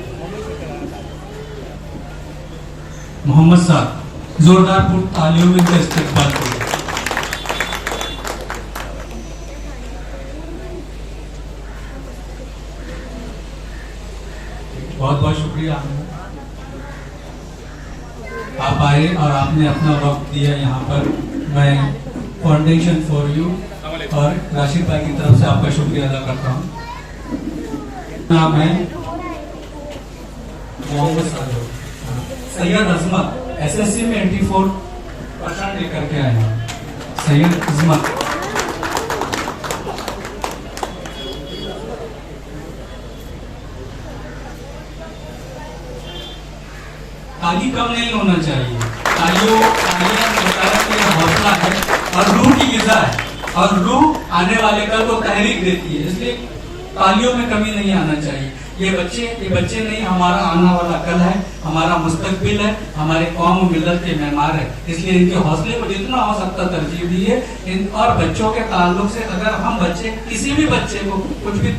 मोहम्मद साद, जोरदार तालियों में इनका इस्तेमाल करें। बहुत बहुत शुक्रिया, आप आए और आपने अपना वक्त दिया यहाँ पर। मैं फाउंडेशन फॉर यू और राशिद भाई की तरफ से आपका शुक्रिया अदा करता हूँ। नाम है मोहम्मद सैयद अजमत, एसएससी में 84% लेकर के आए हैं। सैयद अजमत, ताली कम नहीं होना चाहिए। तालियां बताया कि यह हौसला है और रूह की गिज़ा है और रूह आने वाले कल को तहरीक देती है, इसलिए तालियों में कमी नहीं आना चाहिए। ये बच्चे नहीं, हमारा आने वाला कल है, हमारा मुस्तकबिल है, हमारे कौम और मिल्लत के मेहमान है, इसलिए इनके हौसले को जितना हो सकता तरजीह दीजिए। और बच्चों के ताल्लुक से अगर हम किसी भी बच्चे को कुछ भी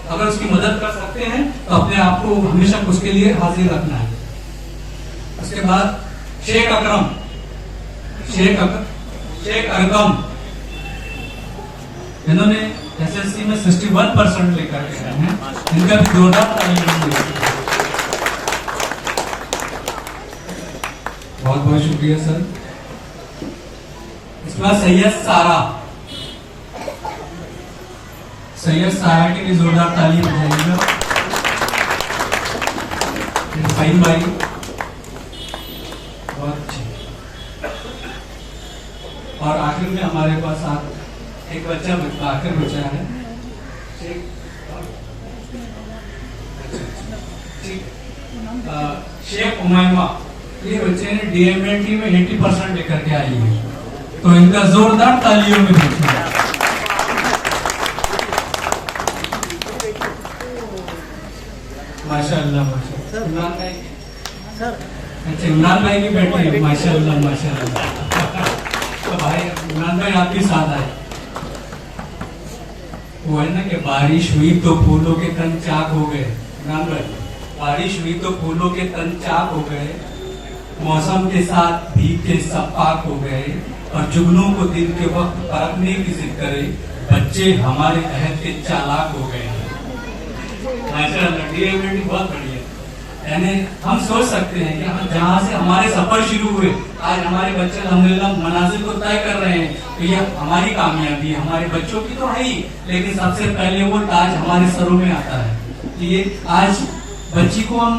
अगर उसकी मदद कर सकते हैं तो अपने आप को हमेशा उसके लिए हाजिर रखना है। उसके बाद शेख अकरम इन्होंने एसएससी में 61% लेकर के आए हैं। इनका भी जोरदार तालियां। बहुत बहुत शुक्रिया सर। इसके बाद सैयद सारा के लिए जोरदार ताली बजाइएगा। फाइन भाई बहुत अच्छे। और आखिर में हमारे पास एक बच्चा आखिर बचा है। शेख उमैमा, ये बच्चे ने डीएमएलटी में 80% लेकर के आई है, तो इनका जोरदार तालियों में बच्चा। माशाअल्लाह माशाअल्लाह। इमरान भाई सर, अच्छा इमरान भाई की बेटी है, माशाअल्लाह माशाअल्लाह। तो भाई इमरान भाई आप भी साथ आए। वो है ना कि बारिश हुई तो फूलों के तन चाक हो गए। इमरान भाई, बारिश हुई तो फूलों के तन चाक हो गए, मौसम के साथ भीग के सब पाक हो गए, और जुगनों को दिन के वक्त परखने की जिद करे, बच्चे हमारे अहद के चालाक हो गए। माशाअल्लाह, डीएमएलटी बहुत बढ़िया। यानी हम सोच सकते हैं कि जहाँ से हमारे सफर शुरू हुए, आज हमारे बच्चे अल्हम्दुलिल्लाह मनाजिल को तय कर रहे हैं, तो ये हमारी कामयाबी है। हमारे बच्चों की तो है ही, लेकिन सबसे पहले वो ताज हमारे सरों में आता है। ये आज बच्ची को हम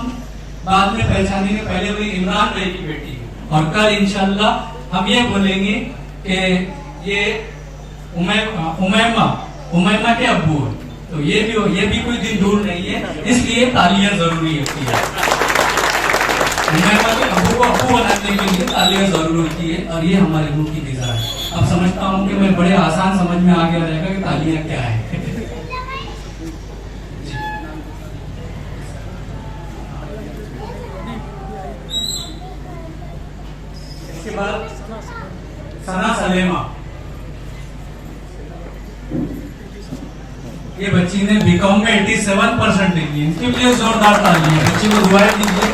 बाद में पहचानेंगे, पहले वही इमरान भाई की बेटी है, और कल इंशाल्लाह हम ये बोलेंगे कि ये उमैमा के अब्बू है। तो ये भी कोई दिन दूर नहीं है, इसलिए तालियां जरूरी होती है। उमैमा के अब्बू को अब्बू बनाने के लिए तालियां जरूर होती है, और ये हमारे मुल्क की फिजा है। अब समझता हूँ कि मैं बड़े आसान समझ में आ गया रहेगा कि तालियां क्या है। इसके बाद सना सलेमा, ये बच्ची ने बीकॉम में 87% ली। इनके लिए जोरदार तालियां। बच्ची को दुआएं दीजिए।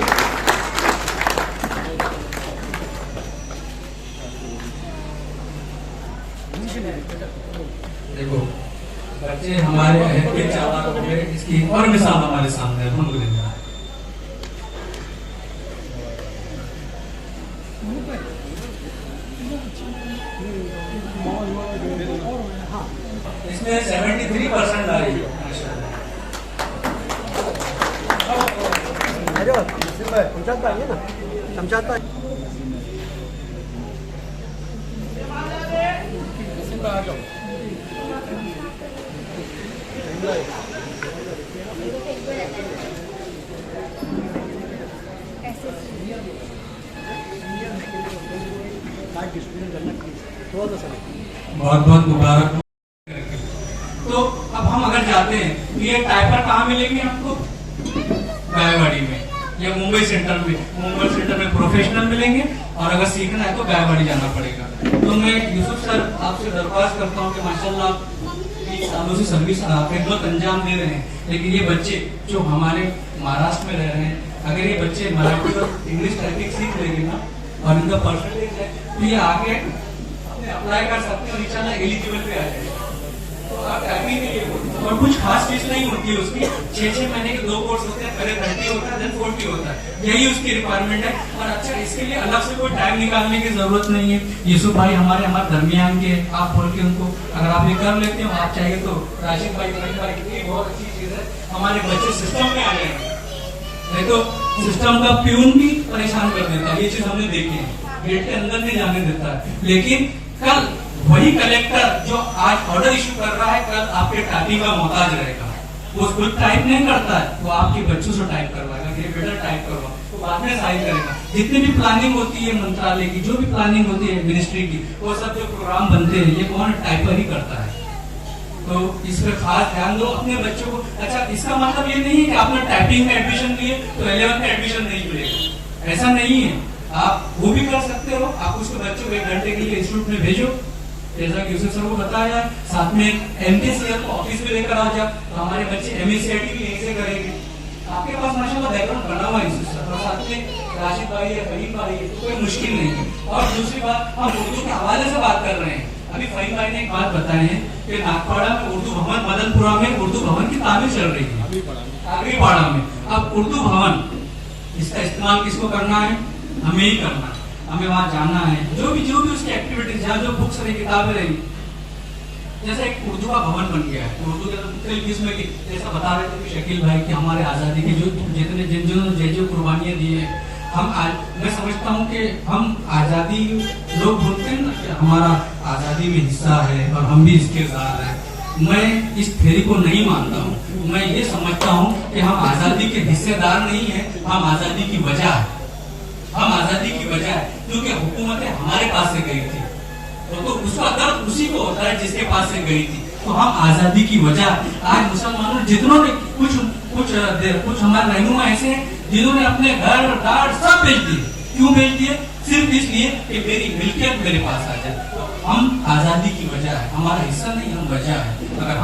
देखो बच्चे हमारे अहद के चालाक हो गए, इसकी और मिसाल हमारे सामने अल्हम्दुलिल्लाह। इसमें 73% आ रही है। बहुत बहुत मुबारक। तो अब हम अगर जाते हैं तो ये टाइपर कहाँ मिलेंगे हमको? गायवाड़ी में या मुंबई सेंटर में। मुंबई सेंटर में प्रोफेशनल मिलेंगे, और अगर सीखना है तो गायवाड़ी जाना पड़ेगा। तो मैं यूसुफ सर आपसे दरख्वास्त करता हूँ कि माशाल्लाह 20 सालों से सर्विस खिदमत अंजाम दे रहे हैं, लेकिन ये बच्चे जो हमारे महाराष्ट्र में रह रहे हैं, अगर ये बच्चे मराठी और इंग्लिश टाइपिंग सीख लेंगे ना, और इनका परसेंटेज है, तो ये आगे अप्लाई कर सकते हैं और इंशाल्लाह एलिजिबल पे आ जाएगा। तो आप टाइपिंग के लिए और कुछ खास चीज नहीं होती है उसकी। 6 महीने के 2 कोर्स होते हैं, पहले 30 होता है, देन 40 होता है, यही उसकी रिक्वायरमेंट है। और अच्छा, इसके लिए अलग से कोई टाइम निकालने की जरूरत नहीं है। यूसुफ भाई हमारे दरमियान के, आप बोल के उनको अगर आप ये कर लेते हो, आप चाहिए तो राशिद भाई बहुत अच्छी चीज है। हमारे बच्चे सिस्टम में आ गए हैं, नहीं तो सिस्टम का प्यून भी परेशान कर देता है। ये चीज हमने देखी है, गेट के अंदर नहीं जाने देता है। लेकिन कल वही कलेक्टर जो आज ऑर्डर इशू कर रहा है, कल आपके टाइपिंग का मोहताज रहेगा। वो खुद टाइप नहीं करता है, वो आपके बच्चों से टाइप करवाएगा, ये बेटा टाइप करवा, तो बाद में साइन करेगा। जितनी भी प्लानिंग होती है मंत्रालय की, जो भी प्लानिंग होती है मिनिस्ट्री की, वो सब जो प्रोग्राम बनते हैं, ये कौन टाइपर ही करता है। तो इस पर खास ध्यान दो अपने बच्चों को। अच्छा, इसका मतलब ये नहीं है कि आपने टाइपिंग में एडमिशन लिए तो 11th में एडमिशन नहीं मिलेगा, ऐसा नहीं है। आप वो भी कर सकते हो। आप उसके बच्चों को 1 घंटे के लिए इंस्टीट्यूट में भेजो, जैसा कि यूसुफ सर को बताया, साथ में MKCL को ऑफिस में लेकर आ जाओ, तो हमारे बच्चे MACIT भी यहीं से करेंगे। आपके पास माशाल्लाह बैकग्राउंड बना हुआ है यूसुफ सर, और साथ में राशिद भाई है, फहीम भाई है, तो कोई मुश्किल नहीं है। और दूसरी बात, हम उर्दू के हवाले से बात कर रहे हैं। अभी फहीम भाई ने एक बात बताई है कि नागपाड़ा में उर्दू भवन, मदनपुरा में उर्दू भवन की तामीर चल रही है, आगरी पाड़ा में। अब उर्दू भवन, इसका इस्तेमाल किसको करना है? हमें ही करना है, हमें वहाँ जाना है, जो भी उसकी एक्टिविटीज, जहाँ जो बुक्स रही, किताबें रही, जैसे एक उर्दू का भवन बन गया है। उर्दू के इसमें जैसा बता रहे थे शकील भाई कि हमारे आज़ादी के जो जितने जो कुर्बानियाँ दी है, मैं समझता हूँ कि हम आज़ादी, लोग बोलते हैं ना कि हमारा आज़ादी में हिस्सा है और हम भी इसके जार हैं। मैं इस थ्योरी को नहीं मानता हूँ। मैं ये समझता हूँ कि हम आज़ादी के हिस्सेदार नहीं है, हम आज़ादी की वजह है। हम आज़ादी की वजह है क्योंकि हुकूमतें हमारे पास से गई थी, तो उसका दर्द उसी को होता है जिसके पास से गई थी। तो हम आज़ादी की वजह, आज मुसलमानों जितनों ने कुछ हमारे रहनुमा ऐसे हैं जिन्होंने अपने घर दार सब बेच दिए। क्यों बेच दिए? सिर्फ इसलिए कि मेरी मिल्कियत मेरे पास आ जाए। तो हम आज़ादी की वजह है, हमारा हिस्सा नहीं, हम वजह है। अगर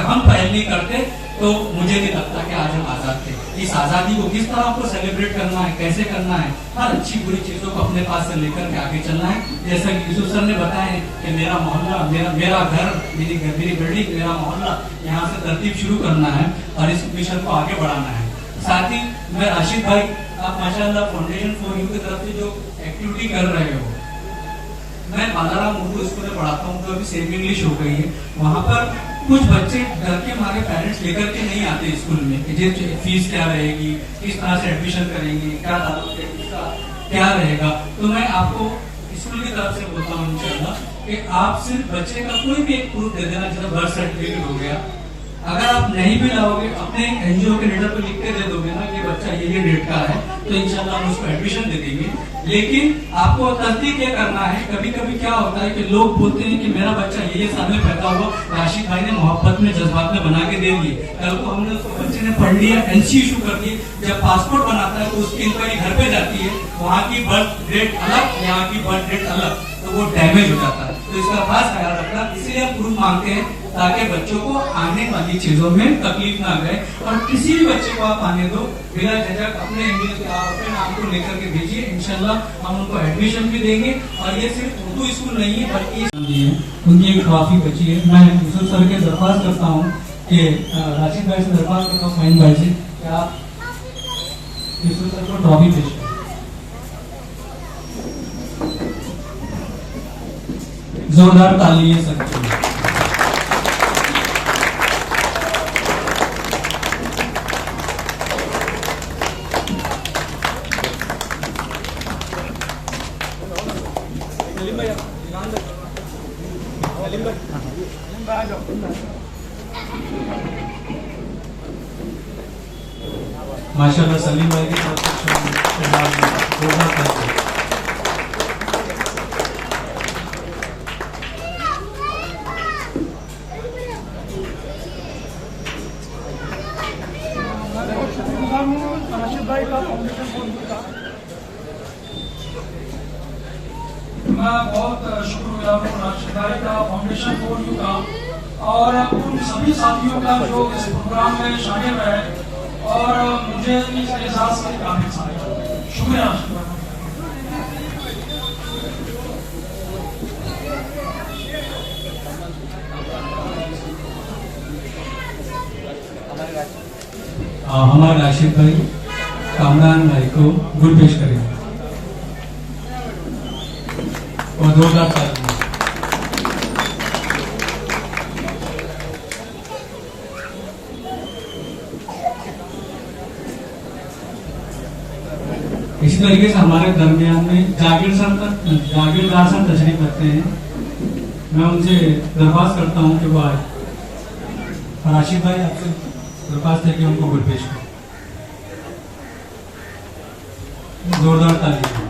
हम पहल नहीं करते तो मुझे नहीं लगता कि आज हम आज़ाद थे। इस आज़ादी को किस तरह आपको सेलिब्रेट करना है, कैसे करना है, हर अच्छी बुरी चीज़ों को अपने पास से लेकर के आगे चलना है। जैसा कि यूसुफ सर ने बताया कि मेरा मोहल्ला, मेरा घर, मेरी बिल्डिंग, मेरा मोहल्ला, यहाँ से तरतीब शुरू करना है और इस मिशन को आगे बढ़ाना है। साथ ही मैं राशिद भाई, आप माशाल्लाह फाउंडेशन फॉर यू की तरफ से जो एक्टिविटी कर रहे हो, मैं बालाराम उर्दू स्कूल में पढ़ाता हूँ, जो अभी सेमी इंग्लिश हो गई है। वहाँ पर कुछ बच्चे डर के हमारे पेरेंट्स लेकर के नहीं आते स्कूल में कि फीस क्या रहेगी, किस तरह से एडमिशन करेंगे, क्या रहेगा। तो मैं आपको स्कूल की तरफ से बोलता हूँ इंशाल्लाह कि आप सिर्फ बच्चे का कोई भी एक प्रूफ दे देना, जैसे बर्थ सर्टिफिकेट हो गया। अगर आप नहीं भी लाओगे, अपने एनजीओ के लेटर पे लिख के दे दोगे ना कि बच्चा ये डेट का है, तो इंशाल्लाह हम उसको एडमिशन दे देंगे। लेकिन आपको तस्दीक ये करना है। कभी कभी क्या होता है कि लोग बोलते हैं कि मेरा बच्चा ये साल में पैदा हुआ, राशिद भाई ने मोहब्बत में, जज्बात में बना के दे दिए। कल को हमने उसको, बच्चे ने पढ़ लिया, एनसी इशू कर दी, जब पासपोर्ट बनाता है तो उसकी इंक्वायरी घर पे जाती है, वहाँ की बर्थ डेट अलग, यहाँ की बर्थ डेट अलग, तो वो डैमेज हो जाता है। तो इसका खास ख्याल रखना। इसलिए हम प्रूफ मांगते हैं ताकि बच्चों को आने वाली चीजों में तकलीफ ना आए। और किसी भी बच्चे को आप आने दो बिना झिझक, अपने नाम को लेकर के भेजिए, इंशाल्लाह हम उनको एडमिशन भी देंगे। और ये सिर्फ उर्दू स्कूल नहीं है बल्कि उनकी एक ट्रॉफी बची है। मैं यूसुफ सर के दरख्वास्त करता हूँ कि राशिद भाई से दरख्वास्त करता हूँ, फहीम भाई से, कि आप यूसुफ सर को ट्रॉफी पेश करें। जोरदार तालियां सकते हैं। माशाल्लाह सलीम भाई की तरफ से राशिद भाई का फाउंडेशन मैं बहुत शुक्रगुजार हूँ राशिद भाई का, फाउंडेशन फॉर यू का, और उन सभी साथियों का जो इस प्रोग्राम में शामिल रहे और मुझे इस एहसास के काबिल समझा। शुक्रिया राशिद भाई। हमारे राशिद भाई कामरान भाई को गुड पेश करेंगे और 2000 इसी तरीके से हमारे दरमियान में जागीरदार सर तशरीफ रखते हैं। मैं उनसे दरख्वास्त करता हूँ कि वो आए। राशिद भाई आपसे दरख्वास्त है कि उनको गुड पेश करें। जोरदार तालियां।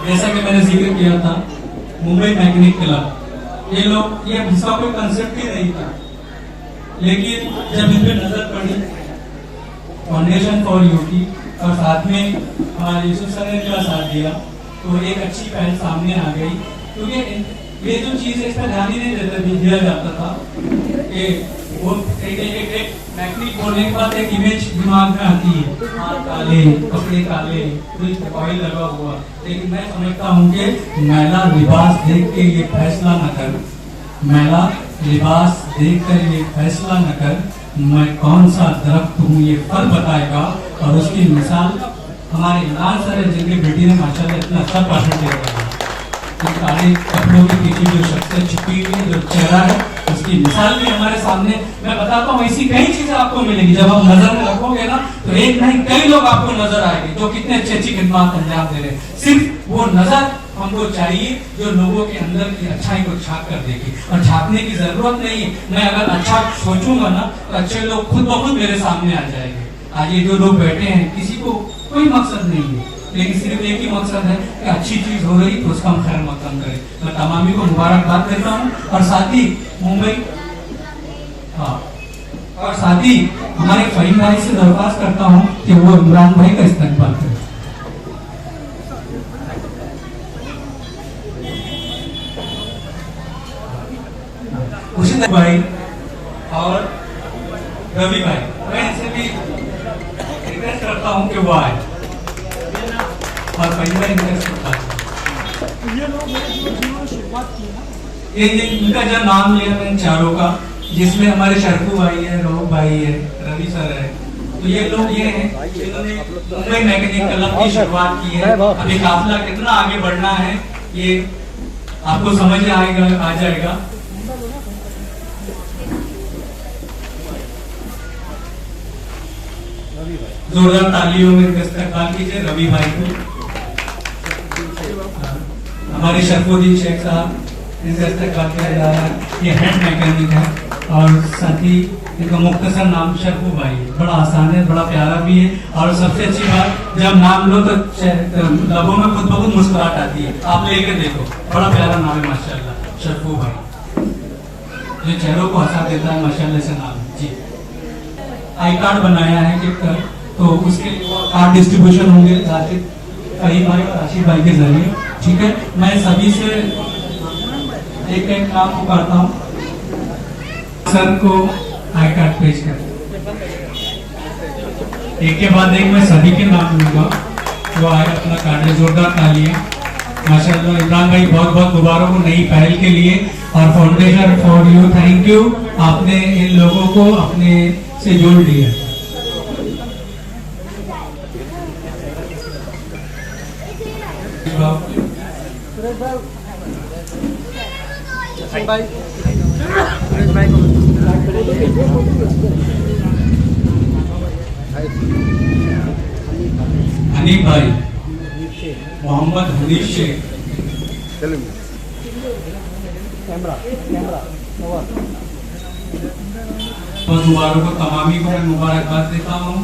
जैसा कि मैंने जिक्र किया था, मुंबई मैकेनिक क्लब, ये इसका कोई कंसेप्ट ही नहीं था, लेकिन जब इन पे नजर पड़ी फाउंडेशन फॉर यू की और साथ में हमारे यूसुफ सर ने जो साथ दिया, तो एक अच्छी पहल सामने आ गई। क्योंकि ये जो चीज है इस पर ध्यान ही नहीं दिया जाता था कि वो एक मैकेनिक बोलने के बाद एक इमेज दिमाग में आती है, हाथ काले, कपड़े काले, ऑयल लगा हुआ। लेकिन मैं समझता हूँ कि मैला लिबास देख के ये फैसला न कर, मैला लिबास देख कर ये फैसला न कर, मैं कौन सा दरख्त हूँ ये फल बताएगा। और उसकी मिसाल हमारे इमरान सर है, जिनकी बेटी ने माशाल्लाह इतना अच्छा भाषण दिया है। काले कपड़ों के पीछे जो शख्सियत छिपी हुई है, जो चेहरा है, उसकी मिसाल भी हमारे सामने। मैं बताता हूँ ऐसी कई चीजें आपको मिलेगी जब आप नजर में रखोगे ना, तो एक नहीं कई लोग आपको नजर आएंगे जो कितने अच्छी अच्छी खिदमत अंजाम दे रहे हैं। सिर्फ वो नजर हमको चाहिए जो लोगों के अंदर की अच्छाई को झांक कर देगी। और झांकने की जरूरत नहीं है, मैं अगर अच्छा सोचूंगा ना तो अच्छे लोग खुद ब खुद मेरे सामने आ जाएंगे। आज ये जो लोग बैठे हैं, किसी को कोई मकसद नहीं है, लेकिन सिर्फ एक ही मकसद है कि अच्छी चीज हो रही तो उसका हम खैर मकदम करें। मैं तमामी को मुबारकबाद देता हूँ और साथ ही मुंबई और साथ ही हमारे फहीम भाई से दरख्वास्त करता हूँ कि वो इमरान भाई का इस्तेमाल करें। खुशी भाई और रवि भाई, मैं इनसे भी रिक्वेस्ट करता हूँ कि वो आए और पहले इनका जो नाम लिया मैंने चारों का, जिसमें हमारे शरफू भाई है, रोहू भाई है, रवि सर है, तो ये लोग ये हैं जिन्होंने मुंबई मैकेनिक क्लब की शुरुआत की है। अभी काफिला कितना आगे बढ़ना है ये आपको समझ आएगा, आ जाएगा। जोरदार तालियों में इस्तेमाल कीजिए रवि भाई को। हमारे शरफुद्दीन शेख साहब, इनका इस्तेमाल किया जा रहा है, ये हेड मैकेनिक है और साथ ही इनका मुख्तसर नाम शरफू भाई, बड़ा आसान है, बड़ा प्यारा भी है। और सबसे अच्छी बात, जब नाम लो तो लबों में खुद ब खुद मुस्कुराहट आती है। आप लेके देखो, बड़ा प्यारा नाम है माशाल्लाह, शरफू भाई, जो चेहरों को हंसा देता है माशाल्लाह से नाम जी। आई कार्ड बनाया है कि तो उसके कार्ड डिस्ट्रीब्यूशन होंगे फहीम भाई और आशिफ भाई के जरिए, ठीक है। मैं सभी से एक एक काम पुकारता हूँ, सर को आई कार्ड पेश कर, एक के बाद एक मैं सभी के नाम लूंगा, वो आए अपना कार्ड। जोरदार तालियां माशाल्लाह। इमरान भाई बहुत बहुत मुबारक हो नई पहल के लिए, और foundation for you, thank you, आपने इन लोगों को अपने से जोड़ दिया। हनीफ भाई, मोहम्मद हनीफ शेख, मुबारक को तमामी को मैं मुबारकबाद देता हूँ।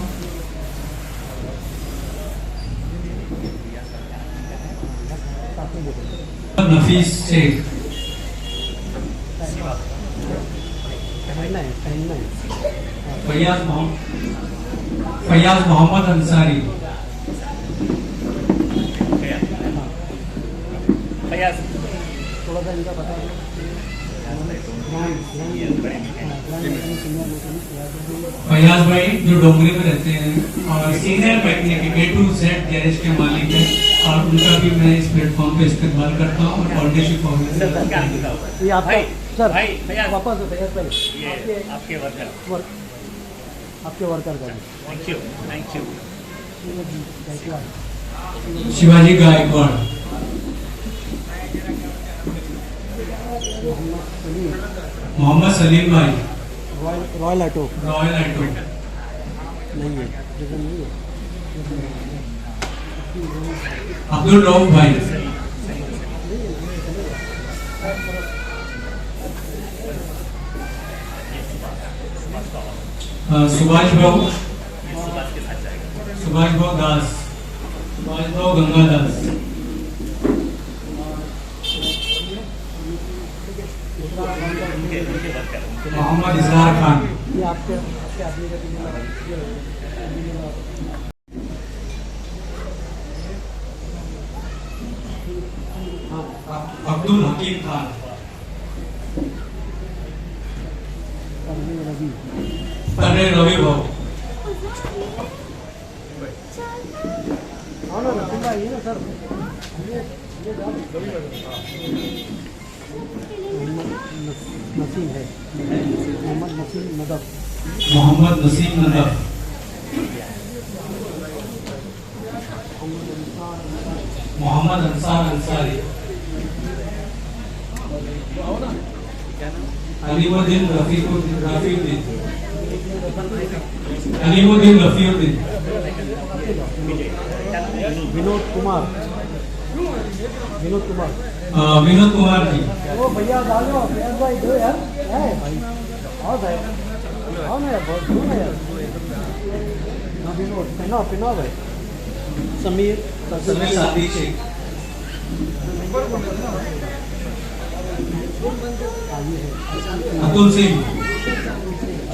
नफीस शेख, फैयाज मोहम्मद अंसारी, फैयाज भाई जो डोंगरी में रहते हैं और senior mechanic A to Z garage के मालिक हैं, और उनका भी मैं इस प्लेटफॉर्म पे इस्तेमाल करता हूँ। और फाउंडेशन आपके वर्कर शिवाजी गायकवाड़, मोहम्मद सलीम भाई, रॉयल ऑटो नहीं है, अब्दुल रऊफ भाई, सुभाष भाऊ दास, सुभाष भाऊ गंगा दास, मोहम्मद इजहार खान, अब्दुल हकीम खान, बड़े रवि भाव नसीम है मोहम्मद नसीम नदफ मोहम्मद नसीम नदफ मोहम्मद अंसार अंसारी अलीमुद्दीन रफीउद्दीन अलीमुद्दीन रफीउद्दीन विनोद कुमार विनोद कुमार जी ओ भैया डालो भाई दो यार है भाई आओ भाई आओ ना यार बहुत दो ना यार ना विनोद पिना भाई समीर साथी शेख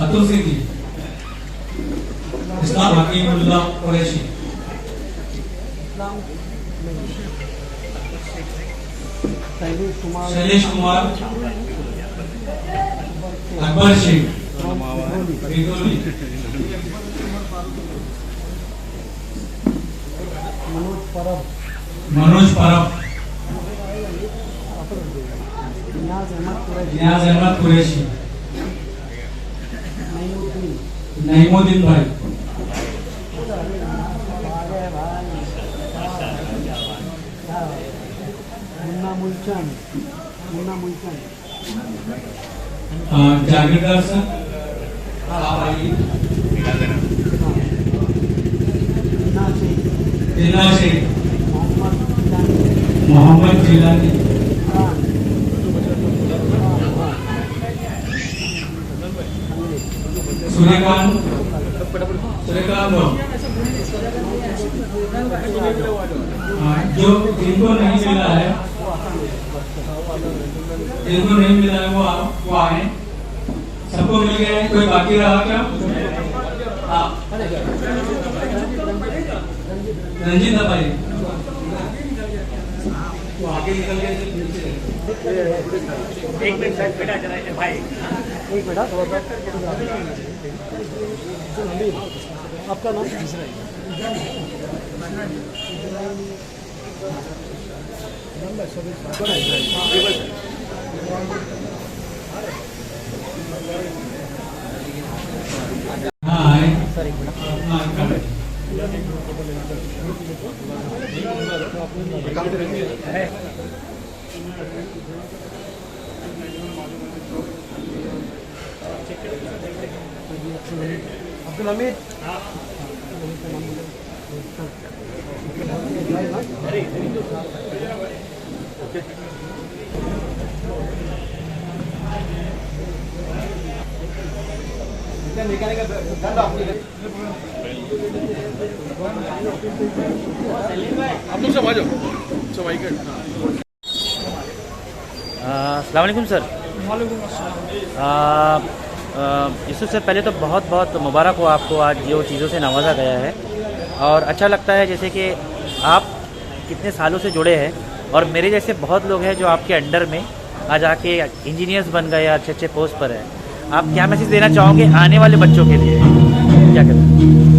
अतुल सिंह जी इस्लाम हकीमुल्लाह कुरैशी शैलेश कुमार अकबर शेख बिगोली मनोज परब नियाज अहमद कुरैशी नईमुद्दीन भाई मुन्ना मुलचंद जागीरदार सर आप आइए टीना शेख मोहम्मद जिलानी सूर्यकांत जो जिनको नहीं मिला है वो आए। सबको मिल गया है, कोई बाकी रहा क्या? हाँ रंजीत भाई वो आगे निकल गए। एक मिनट बेटा जरा भाई एक मिनट थोड़ा आपका नाम अब्दुल हमीद अस्सलाम वालेकुम सर। यूसुफ सर, पहले तो बहुत बहुत मुबारक हो आपको, आज जो चीज़ों से नवाजा गया है और अच्छा लगता है जैसे कि आप कितने सालों से जुड़े हैं और मेरे जैसे बहुत लोग हैं जो आपके अंडर में आज आके इंजीनियर्स बन गए, अच्छे अच्छे पोस्ट पर हैं। आप क्या मैसेज देना चाहोगे आने वाले बच्चों के लिए? क्या कहते हैं?